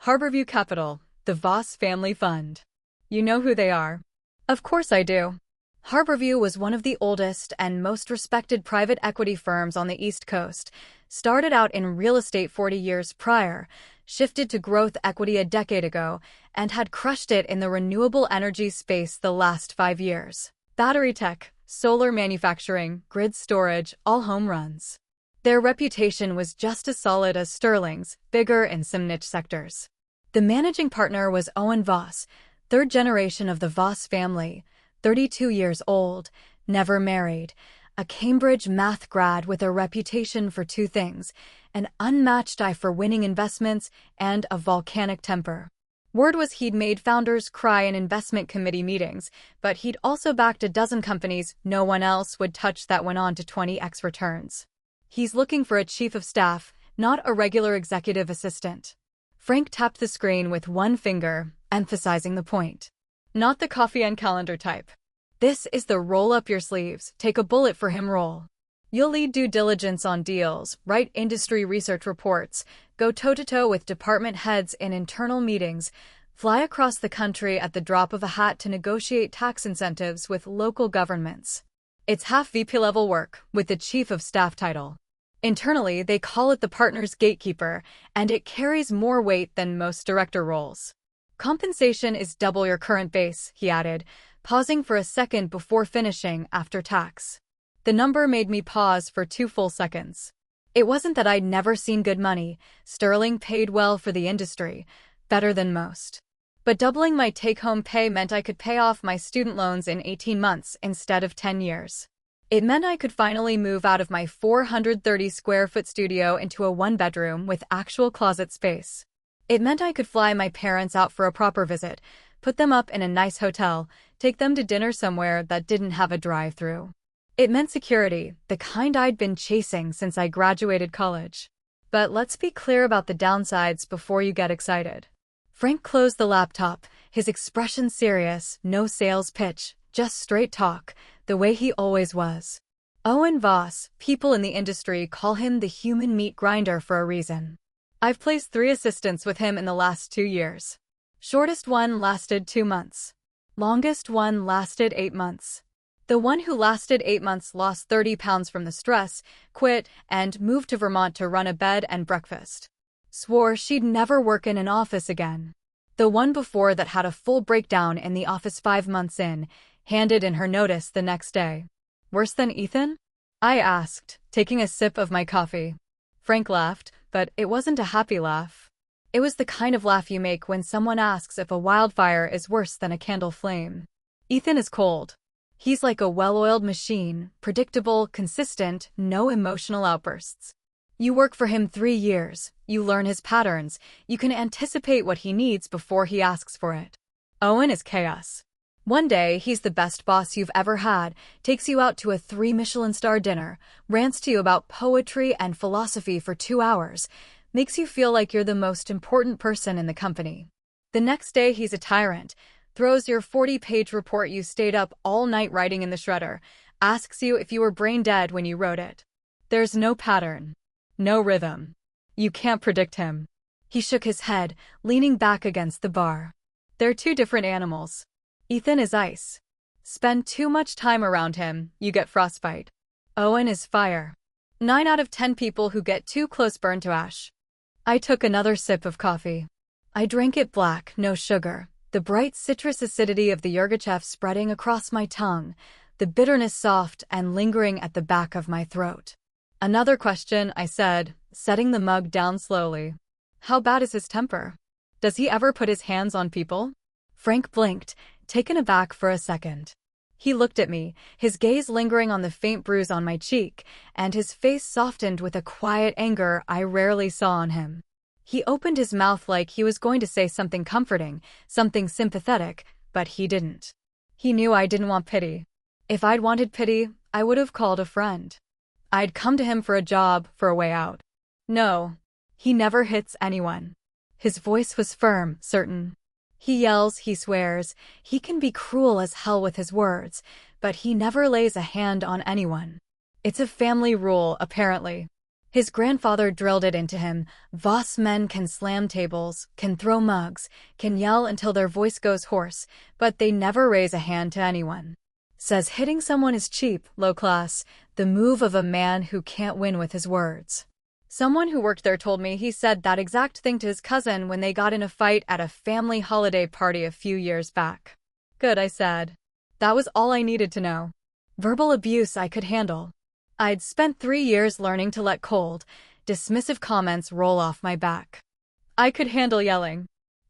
Harborview Capital, the Voss family fund. You know who they are? Of course I do. Harborview was one of the oldest and most respected private equity firms on the East Coast, started out in real estate 40 years prior, shifted to growth equity a decade ago, and had crushed it in the renewable energy space the last 5 years. Battery tech, solar manufacturing, grid storage, all home runs. Their reputation was just as solid as Sterling's, bigger in some niche sectors. The managing partner was Owen Voss, third generation of the Voss family, 32 years old, never married, a Cambridge math grad with a reputation for 2 things, an unmatched eye for winning investments and a volcanic temper. Word was he'd made founders cry in investment committee meetings, but he'd also backed a dozen companies no one else would touch that went on to 20x returns. He's looking for a chief of staff, not a regular executive assistant. Frank tapped the screen with one finger, emphasizing the point. Not the coffee and calendar type. This is the roll-up-your-sleeves, take-a-bullet-for-him role. You'll lead due diligence on deals, write industry research reports, go toe-to-toe with department heads in internal meetings, fly across the country at the drop of a hat to negotiate tax incentives with local governments. It's half VP-level work, with the chief of staff title. Internally, they call it the partner's gatekeeper, and it carries more weight than most director roles. Compensation is double your current base, he added, pausing for a second before finishing after tax. The number made me pause for 2 full seconds. It wasn't that I'd never seen good money. Sterling paid well for the industry, better than most. But doubling my take-home pay meant I could pay off my student loans in 18 months instead of 10 years. It meant I could finally move out of my 430-square-foot studio into a 1-bedroom with actual closet space. It meant I could fly my parents out for a proper visit, put them up in a nice hotel, take them to dinner somewhere that didn't have a drive-through. It meant security, the kind I'd been chasing since I graduated college. But let's be clear about the downsides before you get excited. Frank closed the laptop, his expression serious, no sales pitch, just straight talk, the way he always was. Owen Voss, people in the industry call him the human meat grinder for a reason. I've placed 3 assistants with him in the last 2 years. Shortest one lasted 2 months. Longest one lasted 8 months. The one who lasted 8 months lost 30 pounds from the stress, quit, and moved to Vermont to run a bed and breakfast. Swore she'd never work in an office again. The one before that had a full breakdown in the office 5 months in, handed in her notice the next day. Worse than Ethan? I asked, taking a sip of my coffee. Frank laughed, but it wasn't a happy laugh. It was the kind of laugh you make when someone asks if a wildfire is worse than a candle flame. Ethan is cold. He's like a well-oiled machine, predictable, consistent, no emotional outbursts. You work for him 3 years, you learn his patterns, you can anticipate what he needs before he asks for it. Owen is chaos. One day, he's the best boss you've ever had, takes you out to a 3 Michelin-star dinner, rants to you about poetry and philosophy for 2 hours, makes you feel like you're the most important person in the company. The next day, he's a tyrant, throws your 40-page report you stayed up all night writing in the shredder, asks you if you were brain dead when you wrote it. There's no pattern. No rhythm. You can't predict him. He shook his head, leaning back against the bar. They're 2 different animals. Ethan is ice. Spend too much time around him, you get frostbite. Owen is fire. 9 out of 10 people who get too close burn to ash. I took another sip of coffee. I drank it black, no sugar, the bright citrus acidity of the Yirgacheffe spreading across my tongue, the bitterness soft and lingering at the back of my throat. Another question, I said, setting the mug down slowly. How bad is his temper? Does he ever put his hands on people? Frank blinked, taken aback for a second. He looked at me, his gaze lingering on the faint bruise on my cheek, and his face softened with a quiet anger I rarely saw on him. He opened his mouth like he was going to say something comforting, something sympathetic, but he didn't. He knew I didn't want pity. If I'd wanted pity, I would have called a friend. I'd come to him for a job, for a way out. No, he never hits anyone. His voice was firm, certain. He yells, he swears, he can be cruel as hell with his words, but he never lays a hand on anyone. It's a family rule, apparently. His grandfather drilled it into him. Voss men can slam tables, can throw mugs, can yell until their voice goes hoarse, but they never raise a hand to anyone. Says hitting someone is cheap, low class, the move of a man who can't win with his words. Someone who worked there told me he said that exact thing to his cousin when they got in a fight at a family holiday party a few years back. Good, I said. That was all I needed to know. Verbal abuse I could handle. I'd spent 3 years learning to let cold, dismissive comments roll off my back. I could handle yelling.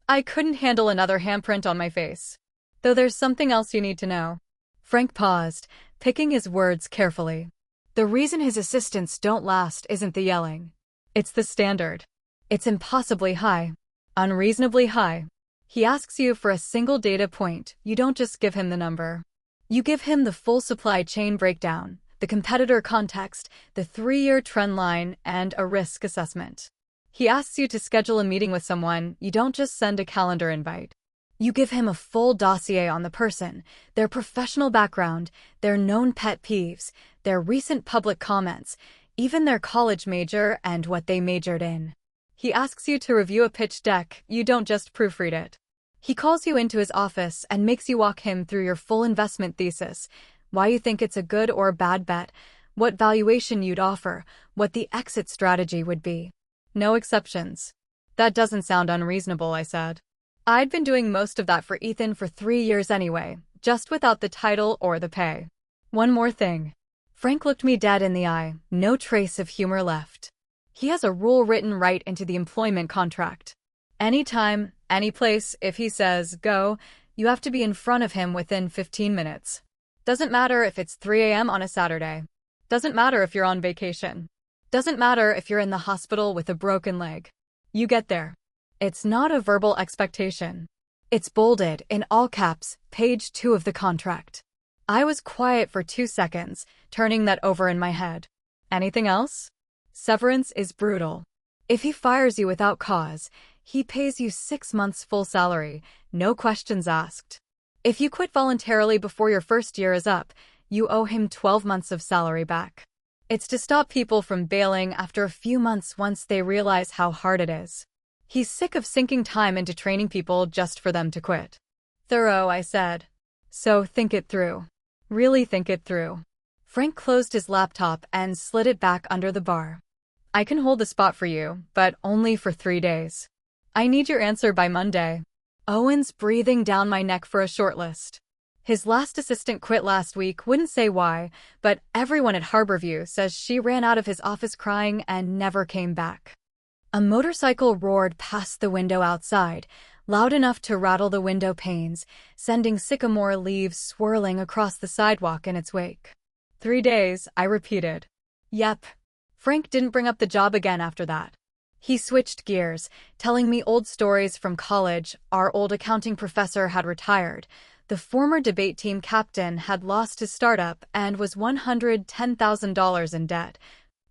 I couldn't handle another handprint on my face. Though there's something else you need to know. Frank paused, picking his words carefully. The reason his assistants don't last isn't the yelling. It's the standard. It's impossibly high. Unreasonably high. He asks you for a single data point, you don't just give him the number. You give him the full supply chain breakdown, the competitor context, the 3-year trend line, and a risk assessment. He asks you to schedule a meeting with someone, you don't just send a calendar invite. You give him a full dossier on the person, their professional background, their known pet peeves, their recent public comments, even their college major and what they majored in. He asks you to review a pitch deck, you don't just proofread it. He calls you into his office and makes you walk him through your full investment thesis, why you think it's a good or bad bet, what valuation you'd offer, what the exit strategy would be. No exceptions. That doesn't sound unreasonable, I said. I'd been doing most of that for Ethan for 3 years anyway, just without the title or the pay. One more thing. Frank looked me dead in the eye, no trace of humor left. He has a rule written right into the employment contract. Anytime, any place, if he says, go, you have to be in front of him within 15 minutes. Doesn't matter if it's 3 a.m. on a Saturday. Doesn't matter if you're on vacation. Doesn't matter if you're in the hospital with a broken leg. You get there. It's not a verbal expectation. It's bolded, in all caps, page 2 of the contract. I was quiet for 2 seconds, turning that over in my head. Anything else? Severance is brutal. If he fires you without cause, he pays you 6 months full salary, no questions asked. If you quit voluntarily before your first year is up, you owe him 12 months of salary back. It's to stop people from bailing after a few months once they realize how hard it is. He's sick of sinking time into training people just for them to quit. Thorough, I said. So think it through. Really think it through. Frank closed his laptop and slid it back under the bar. I can hold the spot for you, but only for 3 days. I need your answer by Monday. Owen's breathing down my neck for a shortlist. His last assistant quit last week, wouldn't say why, but everyone at Harborview says she ran out of his office crying and never came back. A motorcycle roared past the window outside, loud enough to rattle the window panes, sending sycamore leaves swirling across the sidewalk in its wake. 3 days, I repeated. Yep. Frank didn't bring up the job again after that. He switched gears, telling me old stories from college. Our old accounting professor had retired. The former debate team captain had lost his startup and was $110,000 in debt.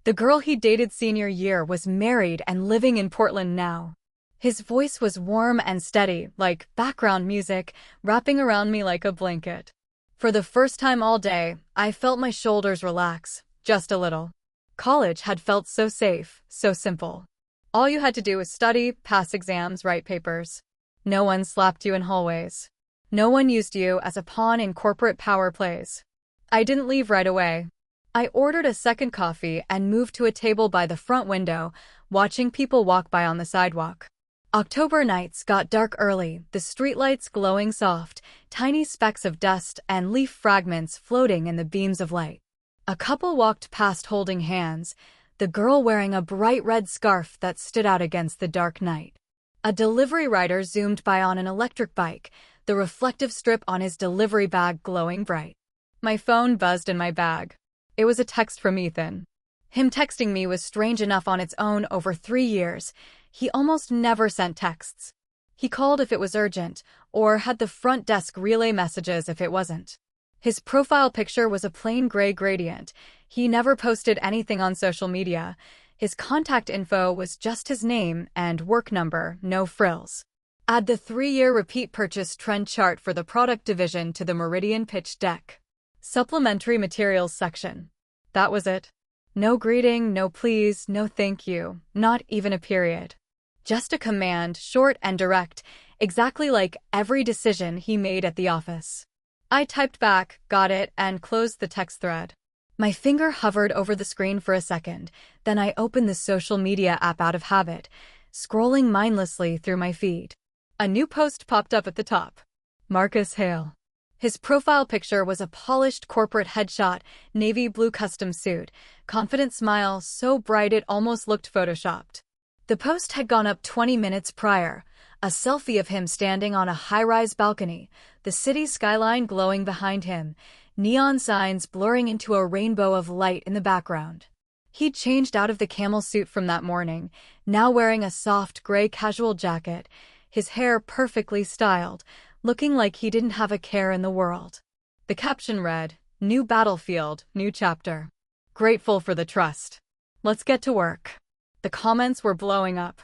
The girl he dated senior year was married and living in Portland now. His voice was warm and steady, like background music, wrapping around me like a blanket. For the first time all day, I felt my shoulders relax, just a little. College had felt so safe, so simple. All you had to do was study, pass exams, write papers. No one slapped you in hallways. No one used you as a pawn in corporate power plays. I didn't leave right away. I ordered a second coffee and moved to a table by the front window, watching people walk by on the sidewalk. October nights got dark early, the streetlights glowing soft, tiny specks of dust and leaf fragments floating in the beams of light. A couple walked past holding hands, the girl wearing a bright red scarf that stood out against the dark night. A delivery rider zoomed by on an electric bike, the reflective strip on his delivery bag glowing bright. My phone buzzed in my bag. It was a text from Ethan. Him texting me was strange enough on its own over 3 years. He almost never sent texts. He called if it was urgent, or had the front desk relay messages if it wasn't. His profile picture was a plain gray gradient. He never posted anything on social media. His contact info was just his name and work number, no frills. Add the 3-year repeat purchase trend chart for the product division to the Meridian pitch deck. Supplementary materials section. That was it. No greeting, no please, no thank you, not even a period. Just a command, short and direct, exactly like every decision he made at the office. I typed back, got it, and closed the text thread. My finger hovered over the screen for a second, then I opened the social media app out of habit, scrolling mindlessly through my feed. A new post popped up at the top. Marcus Hale. His profile picture was a polished corporate headshot, navy blue custom suit, confident smile so bright it almost looked photoshopped. The post had gone up 20 minutes prior, a selfie of him standing on a high-rise balcony, the city skyline glowing behind him, neon signs blurring into a rainbow of light in the background. He'd changed out of the camel suit from that morning, now wearing a soft gray casual jacket, his hair perfectly styled, looking like he didn't have a care in the world. The caption read, "New battlefield, new chapter. Grateful for the trust. Let's get to work." The comments were blowing up.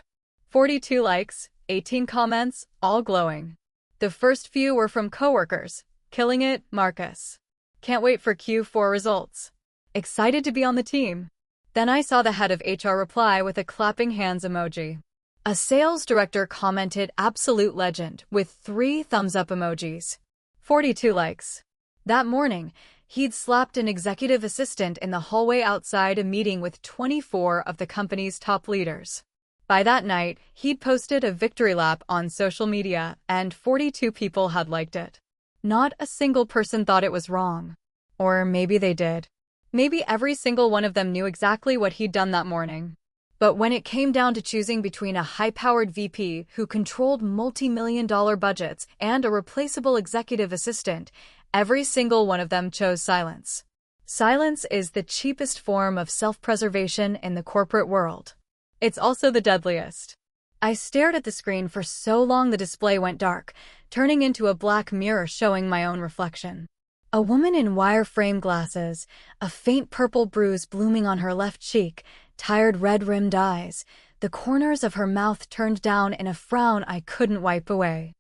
42 likes, 18 comments, all glowing. The first few were from coworkers. Killing it, Marcus. Can't wait for Q4 results. Excited to be on the team. Then I saw the head of HR reply with a clapping hands emoji. A sales director commented absolute legend with 3 thumbs up emojis. 42 likes. That morning, he'd slapped an executive assistant in the hallway outside a meeting with 24 of the company's top leaders. By that night, he'd posted a victory lap on social media, and 42 people had liked it. Not a single person thought it was wrong. Or maybe they did. Maybe every single one of them knew exactly what he'd done that morning. But when it came down to choosing between a high-powered VP who controlled multi-million-dollar budgets and a replaceable executive assistant, every single one of them chose silence. Silence is the cheapest form of self-preservation in the corporate world. It's also the deadliest. I stared at the screen for so long the display went dark, turning into a black mirror showing my own reflection. A woman in wire-frame glasses, a faint purple bruise blooming on her left cheek, tired red-rimmed eyes, the corners of her mouth turned down in a frown I couldn't wipe away.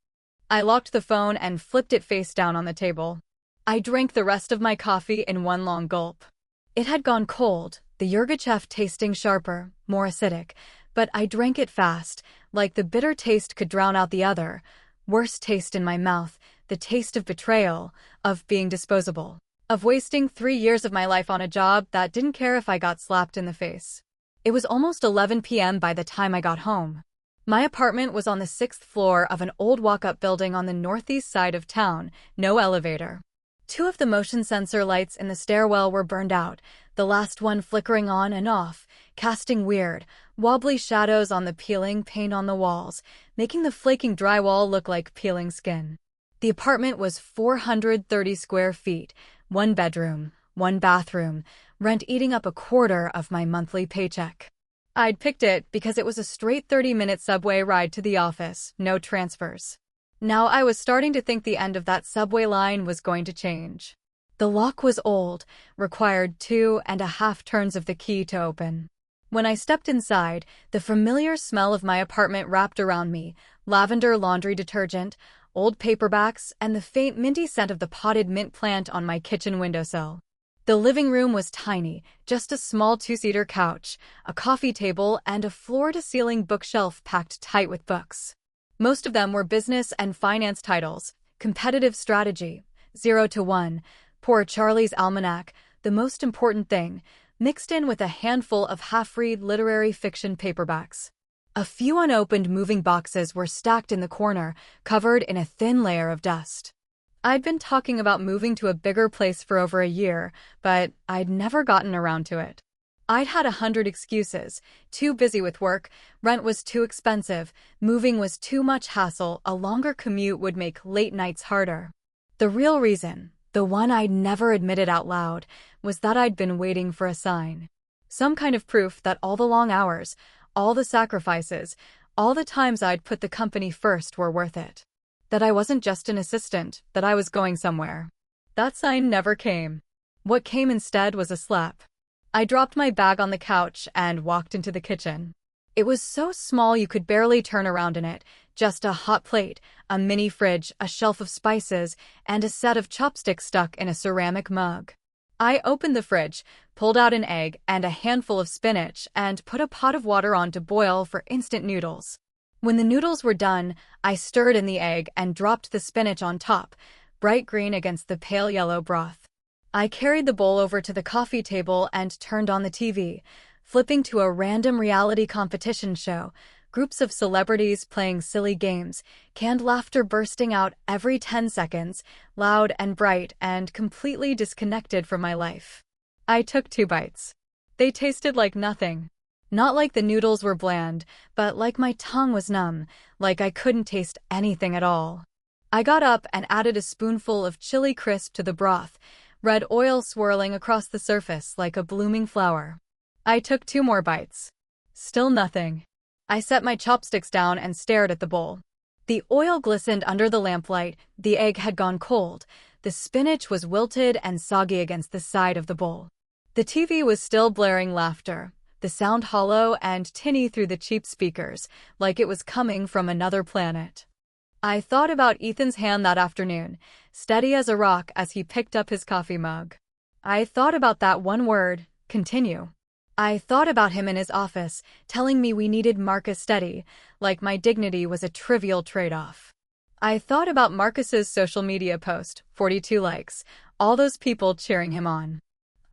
I locked the phone and flipped it face down on the table. I drank the rest of my coffee in one long gulp. It had gone cold, the Yirgacheffe tasting sharper, more acidic, but I drank it fast, like the bitter taste could drown out the other, worst taste in my mouth, the taste of betrayal, of being disposable, of wasting 3 years of my life on a job that didn't care if I got slapped in the face. It was almost 11 p.m. by the time I got home. My apartment was on the 6th floor of an old walk-up building on the northeast side of town, no elevator. 2 of the motion sensor lights in the stairwell were burned out, the last one flickering on and off, casting weird, wobbly shadows on the peeling paint on the walls, making the flaking drywall look like peeling skin. The apartment was 430 square feet, 1 bedroom, 1 bathroom, rent eating up a quarter of my monthly paycheck. I'd picked it because it was a straight 30-minute subway ride to the office, no transfers. Now I was starting to think the end of that subway line was going to change. The lock was old, required 2.5 turns of the key to open. When I stepped inside, the familiar smell of my apartment wrapped around me, lavender laundry detergent, old paperbacks, and the faint minty scent of the potted mint plant on my kitchen windowsill. The living room was tiny, just a small 2-seater couch, a coffee table, and a floor-to-ceiling bookshelf packed tight with books. Most of them were business and finance titles, competitive strategy, 0 to 1, Poor Charlie's Almanac, The Most Important Thing, mixed in with a handful of half-read literary fiction paperbacks. A few unopened moving boxes were stacked in the corner, covered in a thin layer of dust. I'd been talking about moving to a bigger place for over a year, but I'd never gotten around to it. I'd had 100 excuses: too busy with work, rent was too expensive, moving was too much hassle, a longer commute would make late nights harder. The real reason, the one I'd never admitted out loud, was that I'd been waiting for a sign. Some kind of proof that all the long hours, all the sacrifices, all the times I'd put the company first were worth it. That I wasn't just an assistant, that I was going somewhere. That sign never came. What came instead was a slap. I dropped my bag on the couch and walked into the kitchen. It was so small you could barely turn around in it, just a hot plate, a mini fridge, a shelf of spices, and a set of chopsticks stuck in a ceramic mug. I opened the fridge, pulled out an egg and a handful of spinach, and put a pot of water on to boil for instant noodles. When the noodles were done, I stirred in the egg and dropped the spinach on top, bright green against the pale yellow broth. I carried the bowl over to the coffee table and turned on the TV, flipping to a random reality competition show, groups of celebrities playing silly games, canned laughter bursting out every 10 seconds, loud and bright and completely disconnected from my life. I took 2 bites. They tasted like nothing. Not like the noodles were bland, but like my tongue was numb, like I couldn't taste anything at all. I got up and added a spoonful of chili crisp to the broth, red oil swirling across the surface like a blooming flower. I took 2 more bites. Still nothing. I set my chopsticks down and stared at the bowl. The oil glistened under the lamplight, the egg had gone cold, the spinach was wilted and soggy against the side of the bowl. The TV was still blaring laughter, the sound hollow and tinny through the cheap speakers, like it was coming from another planet. I thought about Ethan's hand that afternoon, steady as a rock as he picked up his coffee mug. I thought about that one word, continue. I thought about him in his office, telling me we needed Marcus steady, like my dignity was a trivial trade-off. I thought about Marcus's social media post, 42 likes, all those people cheering him on.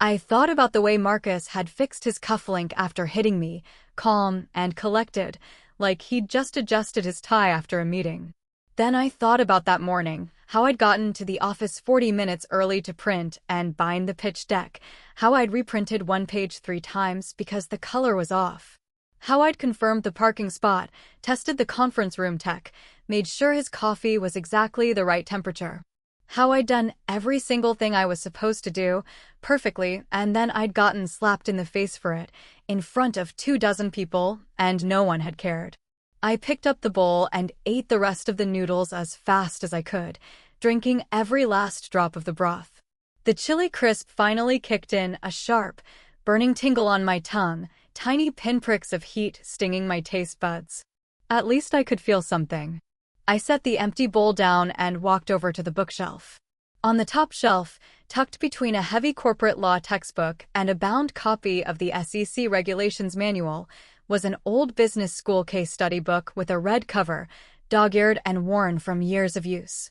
I thought about the way Marcus had fixed his cufflink after hitting me, calm and collected, like he'd just adjusted his tie after a meeting. Then I thought about that morning, how I'd gotten to the office 40 minutes early to print and bind the pitch deck, how I'd reprinted one page 3 times because the color was off, how I'd confirmed the parking spot, tested the conference room tech, made sure his coffee was exactly the right temperature, how I'd done every single thing I was supposed to do perfectly, and then I'd gotten slapped in the face for it, in front of 24 people, and no one had cared. I picked up the bowl and ate the rest of the noodles as fast as I could, drinking every last drop of the broth. The chili crisp finally kicked in, a sharp, burning tingle on my tongue, tiny pinpricks of heat stinging my taste buds. At least I could feel something. I set the empty bowl down and walked over to the bookshelf. On the top shelf, tucked between a heavy corporate law textbook and a bound copy of the SEC Regulations Manual, was an old business school case study book with a red cover, dog-eared and worn from years of use.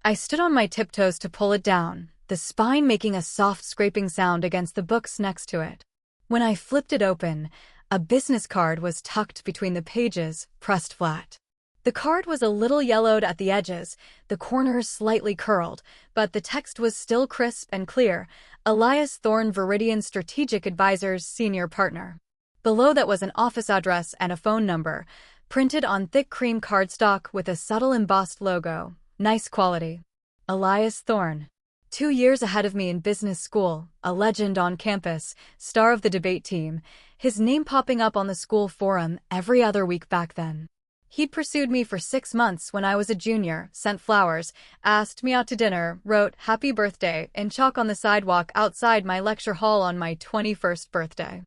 I stood on my tiptoes to pull it down, the spine making a soft scraping sound against the books next to it. When I flipped it open, a business card was tucked between the pages, pressed flat. The card was a little yellowed at the edges, the corners slightly curled, but the text was still crisp and clear. Elias Thorne, Viridian Strategic Advisors Senior Partner. Below that was an office address and a phone number, printed on thick cream cardstock with a subtle embossed logo. Nice quality. Elias Thorne. 2 years ahead of me in business school, a legend on campus, star of the debate team, his name popping up on the school forum every other week back then. He'd pursued me for 6 months when I was a junior, sent flowers, asked me out to dinner, wrote "Happy Birthday" in chalk on the sidewalk outside my lecture hall on my 21st birthday.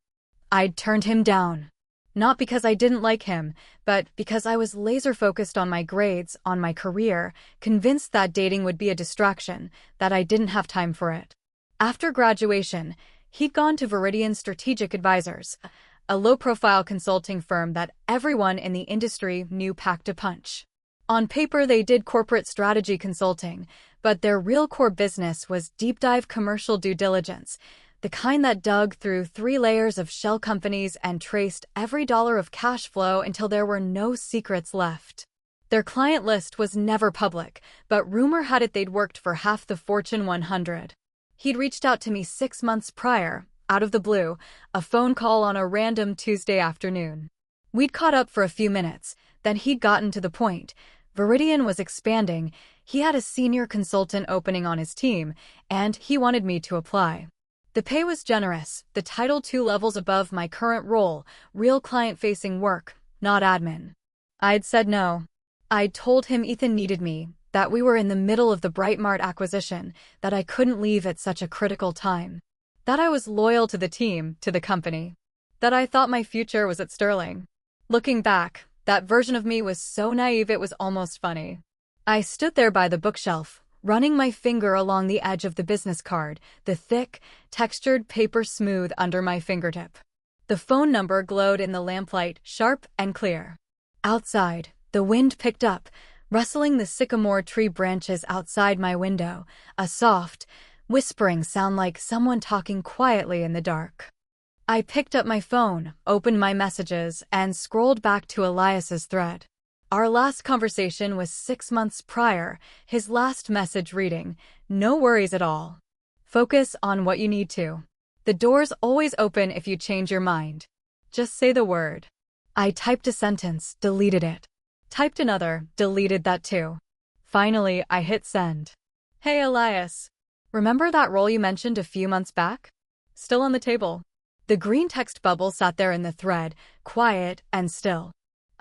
I'd turned him down. Not because I didn't like him, but because I was laser-focused on my grades, on my career, convinced that dating would be a distraction, that I didn't have time for it. After graduation, he'd gone to Viridian Strategic Advisors, a low-profile consulting firm that everyone in the industry knew packed a punch. On paper, they did corporate strategy consulting, but their real core business was deep-dive commercial due diligence, the kind that dug through 3 layers of shell companies and traced every dollar of cash flow until there were no secrets left. Their client list was never public, but rumor had it they'd worked for half the Fortune 100. He'd reached out to me 6 months prior, out of the blue, a phone call on a random Tuesday afternoon. We'd caught up for a few minutes, then he'd gotten to the point. Viridian was expanding, he had a senior consultant opening on his team, and he wanted me to apply. The pay was generous, the title 2 levels above my current role, real client-facing work, not admin. I'd said no. I'd told him Ethan needed me, that we were in the middle of the Brightmart acquisition, that I couldn't leave at such a critical time. That I was loyal to the team, to the company. That I thought my future was at Sterling. Looking back, that version of me was so naive it was almost funny. I stood there by the bookshelf, running my finger along the edge of the business card, the thick, textured paper smooth under my fingertip. The phone number glowed in the lamplight, sharp and clear. Outside, the wind picked up, rustling the sycamore tree branches outside my window, a soft, whispering sound like someone talking quietly in the dark. I picked up my phone, opened my messages, and scrolled back to Elias's thread. Our last conversation was 6 months prior, his last message reading, "No worries at all. Focus on what you need to. The door's always open if you change your mind. Just say the word." I typed a sentence, deleted it. Typed another, deleted that too. Finally, I hit send. "Hey Elias. Remember that role you mentioned a few months back? Still on the table." The green text bubble sat there in the thread, quiet and still.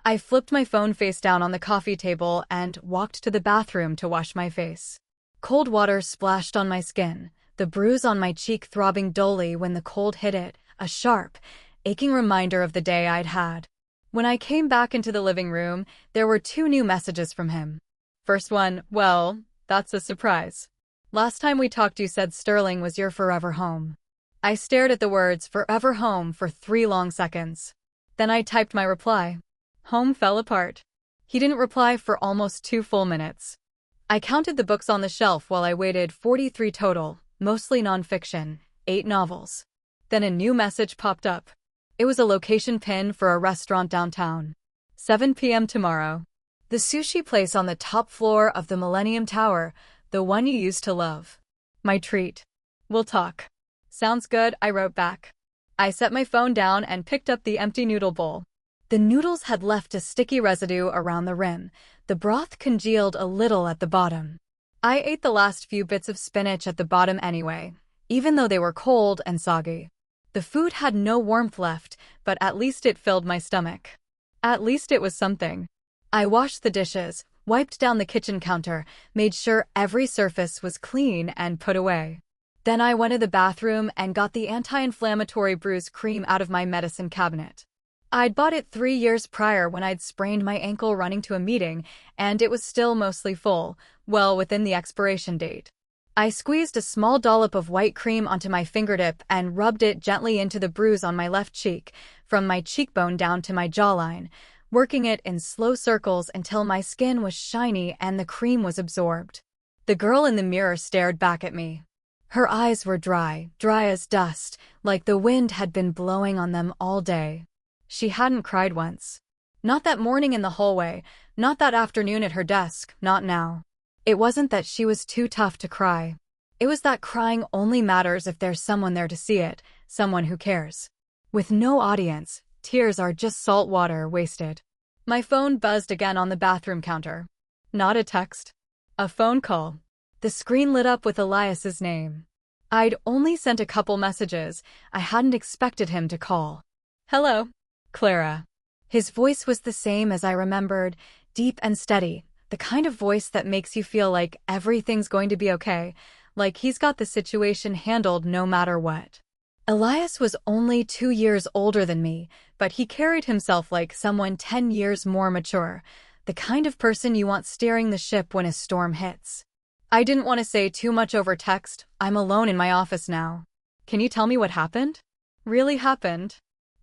I flipped my phone face down on the coffee table and walked to the bathroom to wash my face. Cold water splashed on my skin, the bruise on my cheek throbbing dully when the cold hit it, a sharp, aching reminder of the day I'd had. When I came back into the living room, there were 2 new messages from him. First one, "Well, that's a surprise. Last time we talked you said Sterling was your forever home." I stared at the words "forever home" for 3 long seconds. Then I typed my reply. Home fell apart. He didn't reply for almost 2 full minutes. I counted the books on the shelf while I waited, 43 total, mostly nonfiction, 8 novels. Then a new message popped up. It was a location pin for a restaurant downtown. 7 p.m. tomorrow. The sushi place on the top floor of the Millennium Tower, the one you used to love. My treat. We'll talk. Sounds good, I wrote back. I set my phone down and picked up the empty noodle bowl. The noodles had left a sticky residue around the rim. The broth congealed a little at the bottom. I ate the last few bits of spinach at the bottom anyway, even though they were cold and soggy. The food had no warmth left, but at least it filled my stomach. At least it was something. I washed the dishes, wiped down the kitchen counter, made sure every surface was clean and put away. Then I went to the bathroom and got the anti-inflammatory bruise cream out of my medicine cabinet. I'd bought it 3 years prior when I'd sprained my ankle running to a meeting, and it was still mostly full, well within the expiration date. I squeezed a small dollop of white cream onto my fingertip and rubbed it gently into the bruise on my left cheek, from my cheekbone down to my jawline, working it in slow circles until my skin was shiny and the cream was absorbed. The girl in the mirror stared back at me. Her eyes were dry as dust, like the wind had been blowing on them all day. She hadn't cried once. Not that morning in the hallway, not that afternoon at her desk, not now. It wasn't that she was too tough to cry. It was that crying only matters if there's someone there to see it, someone who cares. With no audience, tears are just salt water wasted. My phone buzzed again on the bathroom counter. Not a text. A phone call. The screen lit up with Elias's name. I'd only sent a couple messages. I hadn't expected him to call. Hello, Clara. His voice was the same as I remembered, deep and steady, the kind of voice that makes you feel like everything's going to be okay, like he's got the situation handled no matter what. Elias was only 2 years older than me, but he carried himself like someone 10 years more mature, the kind of person you want steering the ship when a storm hits. I didn't want to say too much over text. I'm alone in my office now. Can you tell me what happened? Really happened?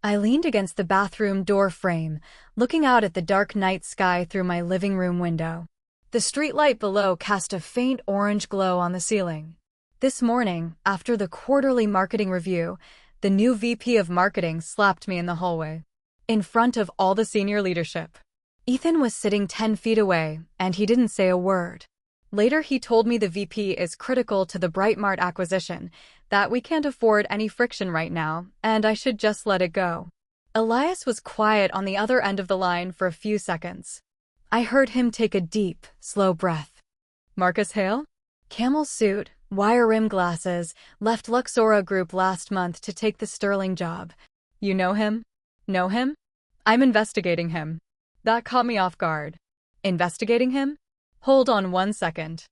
I leaned against the bathroom door frame, looking out at the dark night sky through my living room window. The streetlight below cast a faint orange glow on the ceiling. This morning, after the quarterly marketing review, the new VP of marketing slapped me in the hallway, in front of all the senior leadership. Ethan was sitting 10 feet away, and he didn't say a word. Later he told me the VP is critical to the Brightmart acquisition, that we can't afford any friction right now, and I should just let it go. Elias was quiet on the other end of the line for a few seconds. I heard him take a deep, slow breath. Marcus Hale? Camel suit, wire-rim glasses, left Luxora Group last month to take the Sterling job. You know him? Know him? I'm investigating him. That caught me off guard. Investigating him? Hold on 1 second.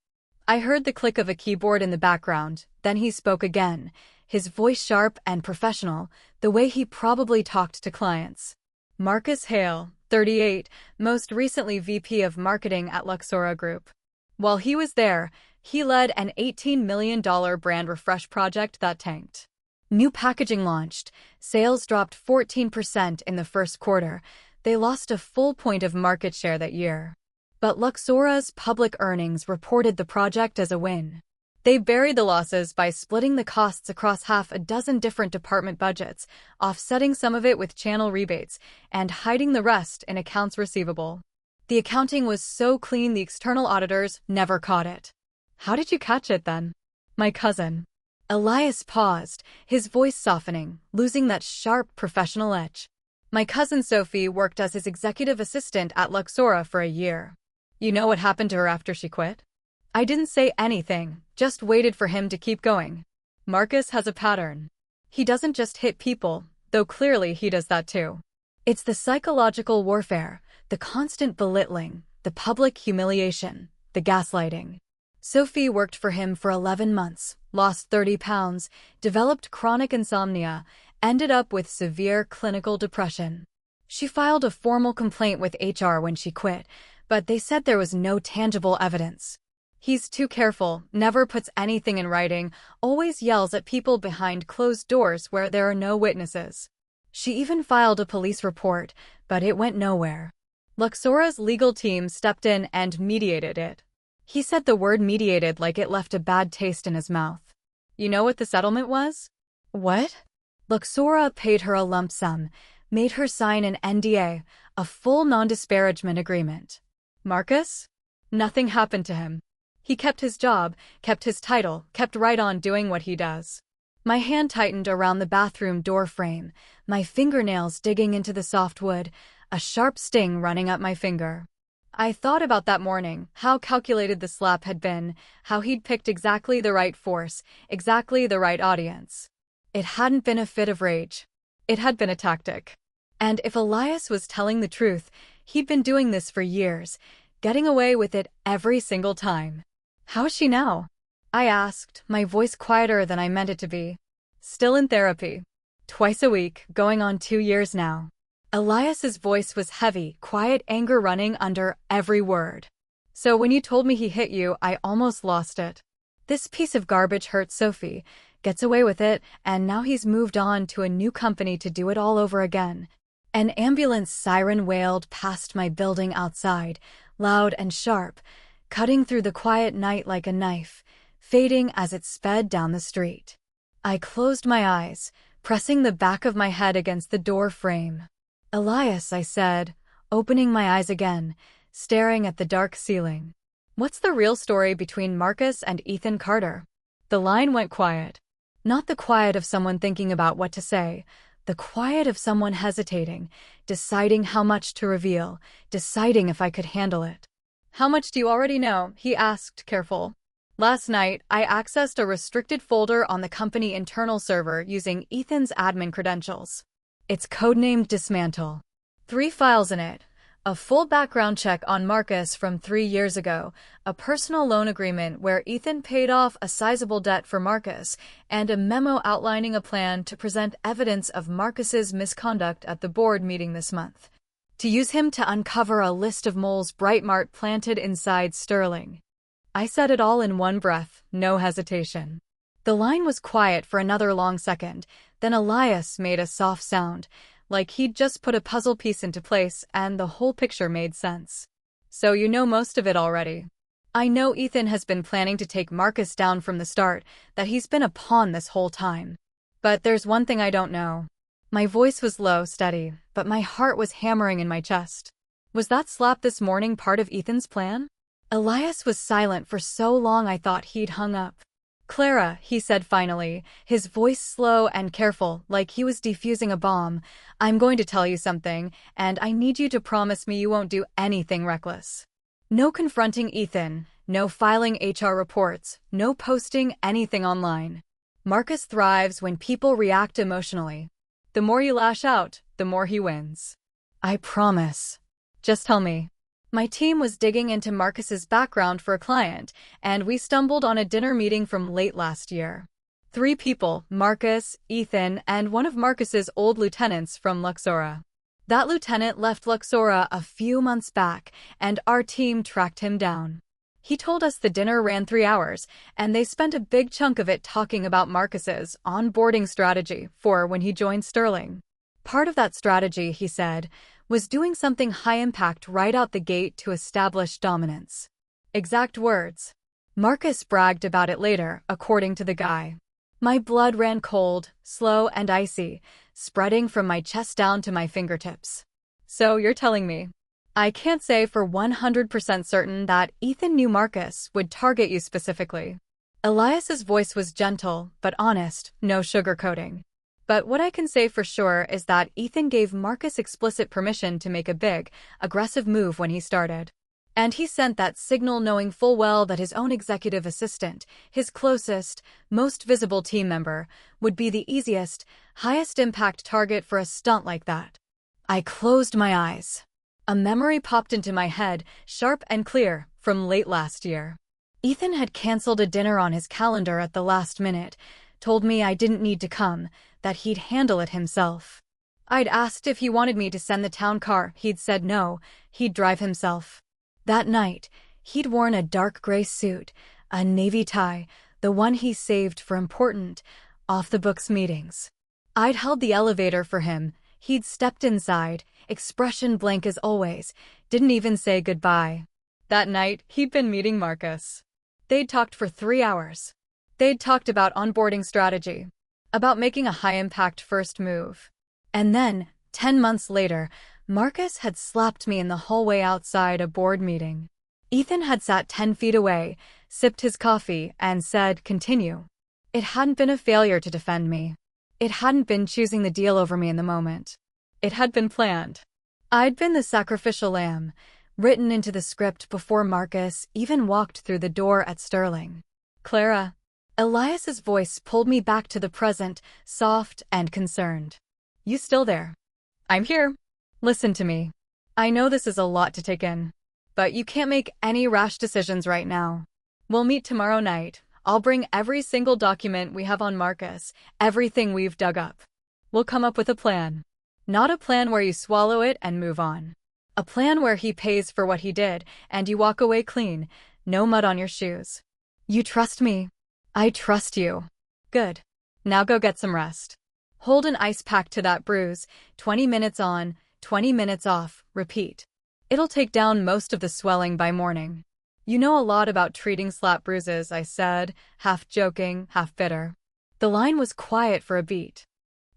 I heard the click of a keyboard in the background, then he spoke again, his voice sharp and professional, the way he probably talked to clients. Marcus Hale, 38, most recently VP of Marketing at Luxora Group. While he was there, he led an $18 million brand refresh project that tanked. New packaging launched, sales dropped 14% in the first quarter, they lost a full point of market share that year. But Luxora's public earnings reported the project as a win. They buried the losses by splitting the costs across half a dozen different department budgets, offsetting some of it with channel rebates, and hiding the rest in accounts receivable. The accounting was so clean the external auditors never caught it. How did you catch it then? My cousin. Elias paused, his voice softening, losing that sharp professional edge. My cousin Sophie worked as his executive assistant at Luxora for a year. You know what happened to her after she quit? I didn't say anything, just waited for him to keep going. Marcus has a pattern. He doesn't just hit people, though clearly he does that too. It's the psychological warfare, the constant belittling, the public humiliation, the gaslighting. Sophie worked for him for 11 months, lost 30 pounds, developed chronic insomnia, ended up with severe clinical depression. She filed a formal complaint with HR when she quit, but they said there was no tangible evidence. He's too careful, never puts anything in writing, always yells at people behind closed doors where there are no witnesses. She even filed a police report, but it went nowhere. Luxora's legal team stepped in and mediated it. He said the word mediated like it left a bad taste in his mouth. You know what the settlement was? What? Luxora paid her a lump sum, made her sign an NDA, a full non-disparagement agreement. Marcus? Nothing happened to him. He kept his job, kept his title, kept right on doing what he does. My hand tightened around the bathroom door frame, my fingernails digging into the soft wood, a sharp sting running up my finger. I thought about that morning, how calculated the slap had been, how he'd picked exactly the right force, exactly the right audience. It hadn't been a fit of rage. It had been a tactic. And if Elias was telling the truth, he'd been doing this for years, getting away with it every single time. How is she now? I asked, my voice quieter than I meant it to be. Still in therapy. Twice a week, going on 2 years now. Elias's voice was heavy, quiet anger running under every word. So when you told me he hit you, I almost lost it. This piece of garbage hurt Sophie, gets away with it, and now he's moved on to a new company to do it all over again. An ambulance siren wailed past my building outside, loud and sharp, cutting through the quiet night like a knife, fading as it sped down the street. I closed my eyes, pressing the back of my head against the door frame. Elias, I said, opening my eyes again, staring at the dark ceiling. What's the real story between Marcus and Ethan Carter? The line went quiet. Not the quiet of someone thinking about what to say, the quiet of someone hesitating, deciding how much to reveal, deciding if I could handle it. How much do you already know? He asked, careful. Last night, I accessed a restricted folder on the company internal server using Ethan's admin credentials. It's codenamed Dismantle. 3 files in it. A full background check on Marcus from 3 years ago, a personal loan agreement where Ethan paid off a sizable debt for Marcus, and a memo outlining a plan to present evidence of Marcus's misconduct at the board meeting this month. To use him to uncover a list of moles Brightmart planted inside Sterling. I said it all in one breath, no hesitation. The line was quiet for another long second, then Elias made a soft sound, like he'd just put a puzzle piece into place and the whole picture made sense. So you know most of it already. I know Ethan has been planning to take Marcus down from the start, that he's been a pawn this whole time. But there's one thing I don't know. My voice was low, steady, but my heart was hammering in my chest. Was that slap this morning part of Ethan's plan? Elias was silent for so long I thought he'd hung up. Clara, he said finally, his voice slow and careful, like he was defusing a bomb, I'm going to tell you something, and I need you to promise me you won't do anything reckless. No confronting Ethan, no filing HR reports, no posting anything online. Marcus thrives when people react emotionally. The more you lash out, the more he wins. I promise. Just tell me. My team was digging into Marcus's background for a client, and we stumbled on a dinner meeting from late last year. 3 people, Marcus, Ethan, and one of Marcus's old lieutenants from Luxora. That lieutenant left Luxora a few months back, and our team tracked him down. He told us the dinner ran 3 hours, and they spent a big chunk of it talking about Marcus's onboarding strategy for when he joined Sterling. Part of that strategy, he said, was doing something high-impact right out the gate to establish dominance. Exact words. Marcus bragged about it later, according to the guy. My blood ran cold, slow and icy, spreading from my chest down to my fingertips. So you're telling me. I can't say for 100% certain that Ethan knew Marcus would target you specifically. Elias's voice was gentle, but honest, no sugarcoating. But what I can say for sure is that Ethan gave Marcus explicit permission to make a big, aggressive move when he started. And he sent that signal knowing full well that his own executive assistant, his closest, most visible team member, would be the easiest, highest impact target for a stunt like that. I closed my eyes. A memory popped into my head, sharp and clear, from late last year. Ethan had canceled a dinner on his calendar at the last minute, told me I didn't need to come, that he'd handle it himself. I'd asked if he wanted me to send the town car. He'd said no, he'd drive himself. That night, he'd worn a dark gray suit, a navy tie, the one he saved for important, off-the-books meetings. I'd held the elevator for him. He'd stepped inside, expression blank as always, didn't even say goodbye. That night, he'd been meeting Marcus. They'd talked for 3 hours. They'd talked about onboarding strategy, about making a high-impact first move. And then, 10 months later, Marcus had slapped me in the hallway outside a board meeting. Ethan had sat 10 feet away, sipped his coffee, and said, "Continue." It hadn't been a failure to defend me. It hadn't been choosing the deal over me in the moment. It had been planned. I'd been the sacrificial lamb, written into the script before Marcus even walked through the door at Sterling. Clara. Elias's voice pulled me back to the present, soft and concerned. You still there? I'm here. Listen to me. I know this is a lot to take in, but you can't make any rash decisions right now. We'll meet tomorrow night. I'll bring every single document we have on Marcus, everything we've dug up. We'll come up with a plan. Not a plan where you swallow it and move on. A plan where he pays for what he did, and you walk away clean, no mud on your shoes. You trust me? I trust you. Good. Now go get some rest. Hold an ice pack to that bruise, 20 minutes on, 20 minutes off, repeat. It'll take down most of the swelling by morning. You know a lot about treating slap bruises, I said, half joking, half bitter. The line was quiet for a beat.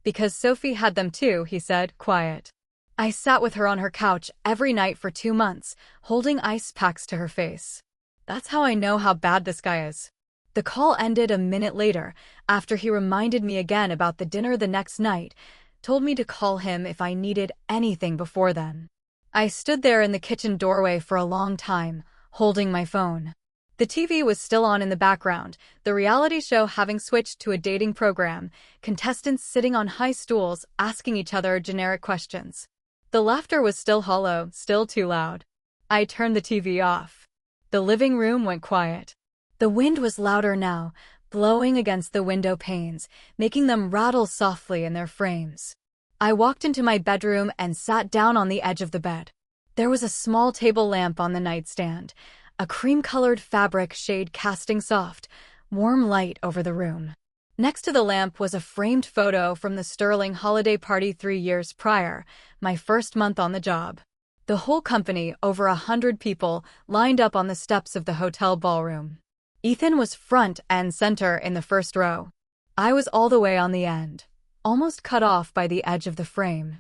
Because Sophie had them too, he said, quiet. I sat with her on her couch every night for 2 months, holding ice packs to her face. That's how I know how bad this guy is. The call ended a minute later, after he reminded me again about the dinner the next night, told me to call him if I needed anything before then. I stood there in the kitchen doorway for a long time, holding my phone. The TV was still on in the background, the reality show having switched to a dating program, contestants sitting on high stools asking each other generic questions. The laughter was still hollow, still too loud. I turned the TV off. The living room went quiet. The wind was louder now, blowing against the window panes, making them rattle softly in their frames. I walked into my bedroom and sat down on the edge of the bed. There was a small table lamp on the nightstand, a cream-colored fabric shade casting soft, warm light over the room. Next to the lamp was a framed photo from the Sterling holiday party 3 years prior, my first month on the job. The whole company, over 100 people, lined up on the steps of the hotel ballroom. Ethan was front and center in the first row. I was all the way on the end, almost cut off by the edge of the frame.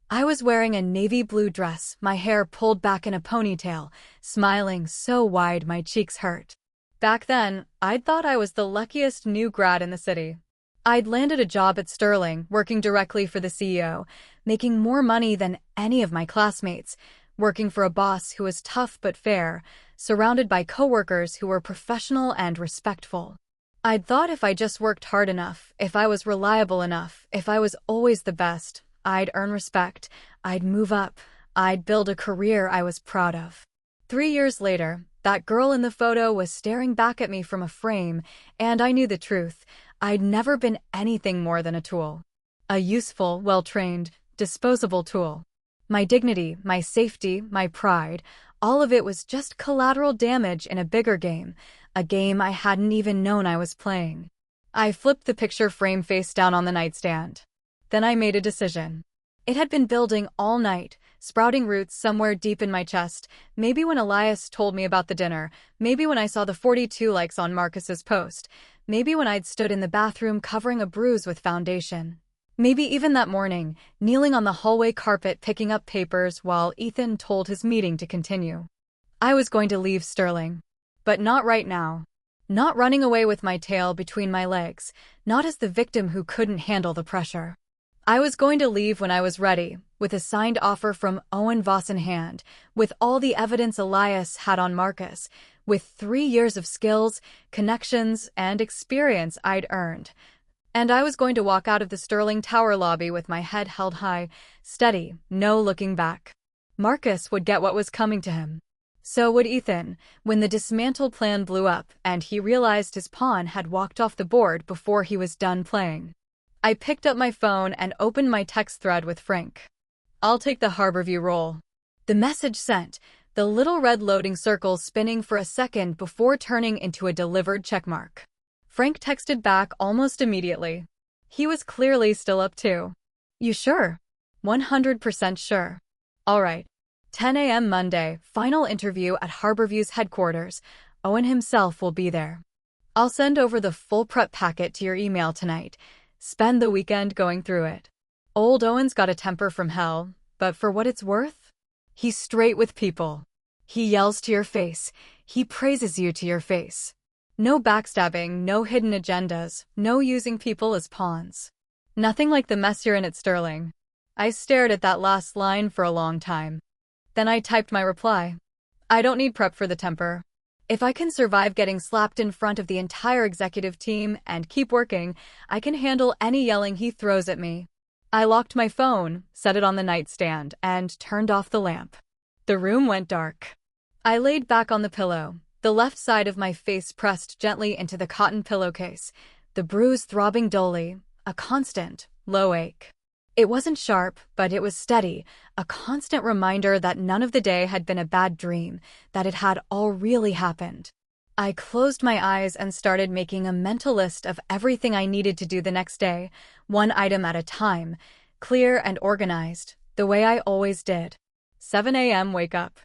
I was wearing a navy blue dress, my hair pulled back in a ponytail, smiling so wide my cheeks hurt. Back then, I'd thought I was the luckiest new grad in the city. I'd landed a job at Sterling, working directly for the CEO, making more money than any of my classmates, working for a boss who was tough but fair, surrounded by coworkers who were professional and respectful. I'd thought if I just worked hard enough, if I was reliable enough, if I was always the best, I'd earn respect, I'd move up, I'd build a career I was proud of. 3 years later, that girl in the photo was staring back at me from a frame, and I knew the truth. I'd never been anything more than a tool. A useful, well-trained, disposable tool. My dignity, my safety, my pride, all of it was just collateral damage in a bigger game, a game I hadn't even known I was playing. I flipped the picture frame face down on the nightstand. Then I made a decision. It had been building all night, sprouting roots somewhere deep in my chest, maybe when Elias told me about the dinner, maybe when I saw the 42 likes on Marcus's post, maybe when I'd stood in the bathroom covering a bruise with foundation. Maybe even that morning, kneeling on the hallway carpet picking up papers while Ethan told his meeting to continue. I was going to leave Sterling. But not right now. Not running away with my tail between my legs, not as the victim who couldn't handle the pressure. I was going to leave when I was ready, with a signed offer from Owen Voss in hand, with all the evidence Elias had on Marcus, with 3 years of skills, connections, and experience I'd earned. And I was going to walk out of the Sterling Tower lobby with my head held high, steady, no looking back. Marcus would get what was coming to him. So would Ethan, when the dismantled plan blew up and he realized his pawn had walked off the board before he was done playing. I picked up my phone and opened my text thread with Frank. I'll take the Harborview role. The message sent, the little red loading circle spinning for a second before turning into a delivered checkmark. Frank texted back almost immediately. He was clearly still up too. You sure? 100% sure. All right. 10 a.m. Monday, final interview at Harborview's headquarters. Owen himself will be there. I'll send over the full prep packet to your email tonight. Spend the weekend going through it. Old Owen's got a temper from hell, but for what it's worth, he's straight with people. He yells to your face. He praises you to your face. No backstabbing, no hidden agendas, no using people as pawns. Nothing like the mess you're in at Sterling. I stared at that last line for a long time. Then I typed my reply. I don't need prep for the temper. If I can survive getting slapped in front of the entire executive team and keep working, I can handle any yelling he throws at me. I locked my phone, set it on the nightstand, and turned off the lamp. The room went dark. I laid back on the pillow, The left side of my face pressed gently into the cotton pillowcase, the bruise throbbing dully, a constant, low ache. It wasn't sharp, but it was steady, a constant reminder that none of the day had been a bad dream, that it had all really happened. I closed my eyes and started making a mental list of everything I needed to do the next day, one item at a time, clear and organized, the way I always did. 7 a.m. wake up.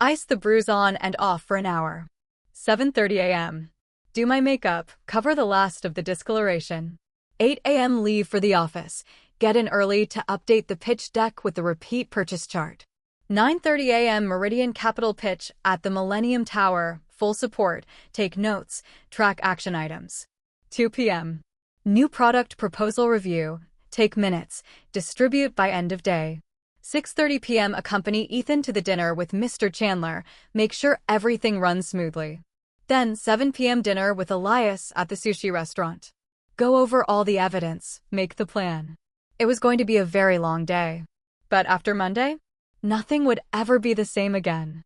Ice the bruise on and off for an hour. 7:30 a.m. Do my makeup, cover the last of the discoloration. 8 a.m. leave for the office. Get in early to update the pitch deck with the repeat purchase chart. 9:30 a.m. Meridian Capital pitch at the Millennium Tower, full support, take notes, track action items. 2 p.m. New product proposal review, take minutes, distribute by end of day. 6:30 p.m. Accompany Ethan to the dinner with Mr. Chandler, make sure everything runs smoothly. Then 7 p.m. dinner with Elias at the sushi restaurant. Go over all the evidence, make the plan. It was going to be a very long day. But after Monday, nothing would ever be the same again.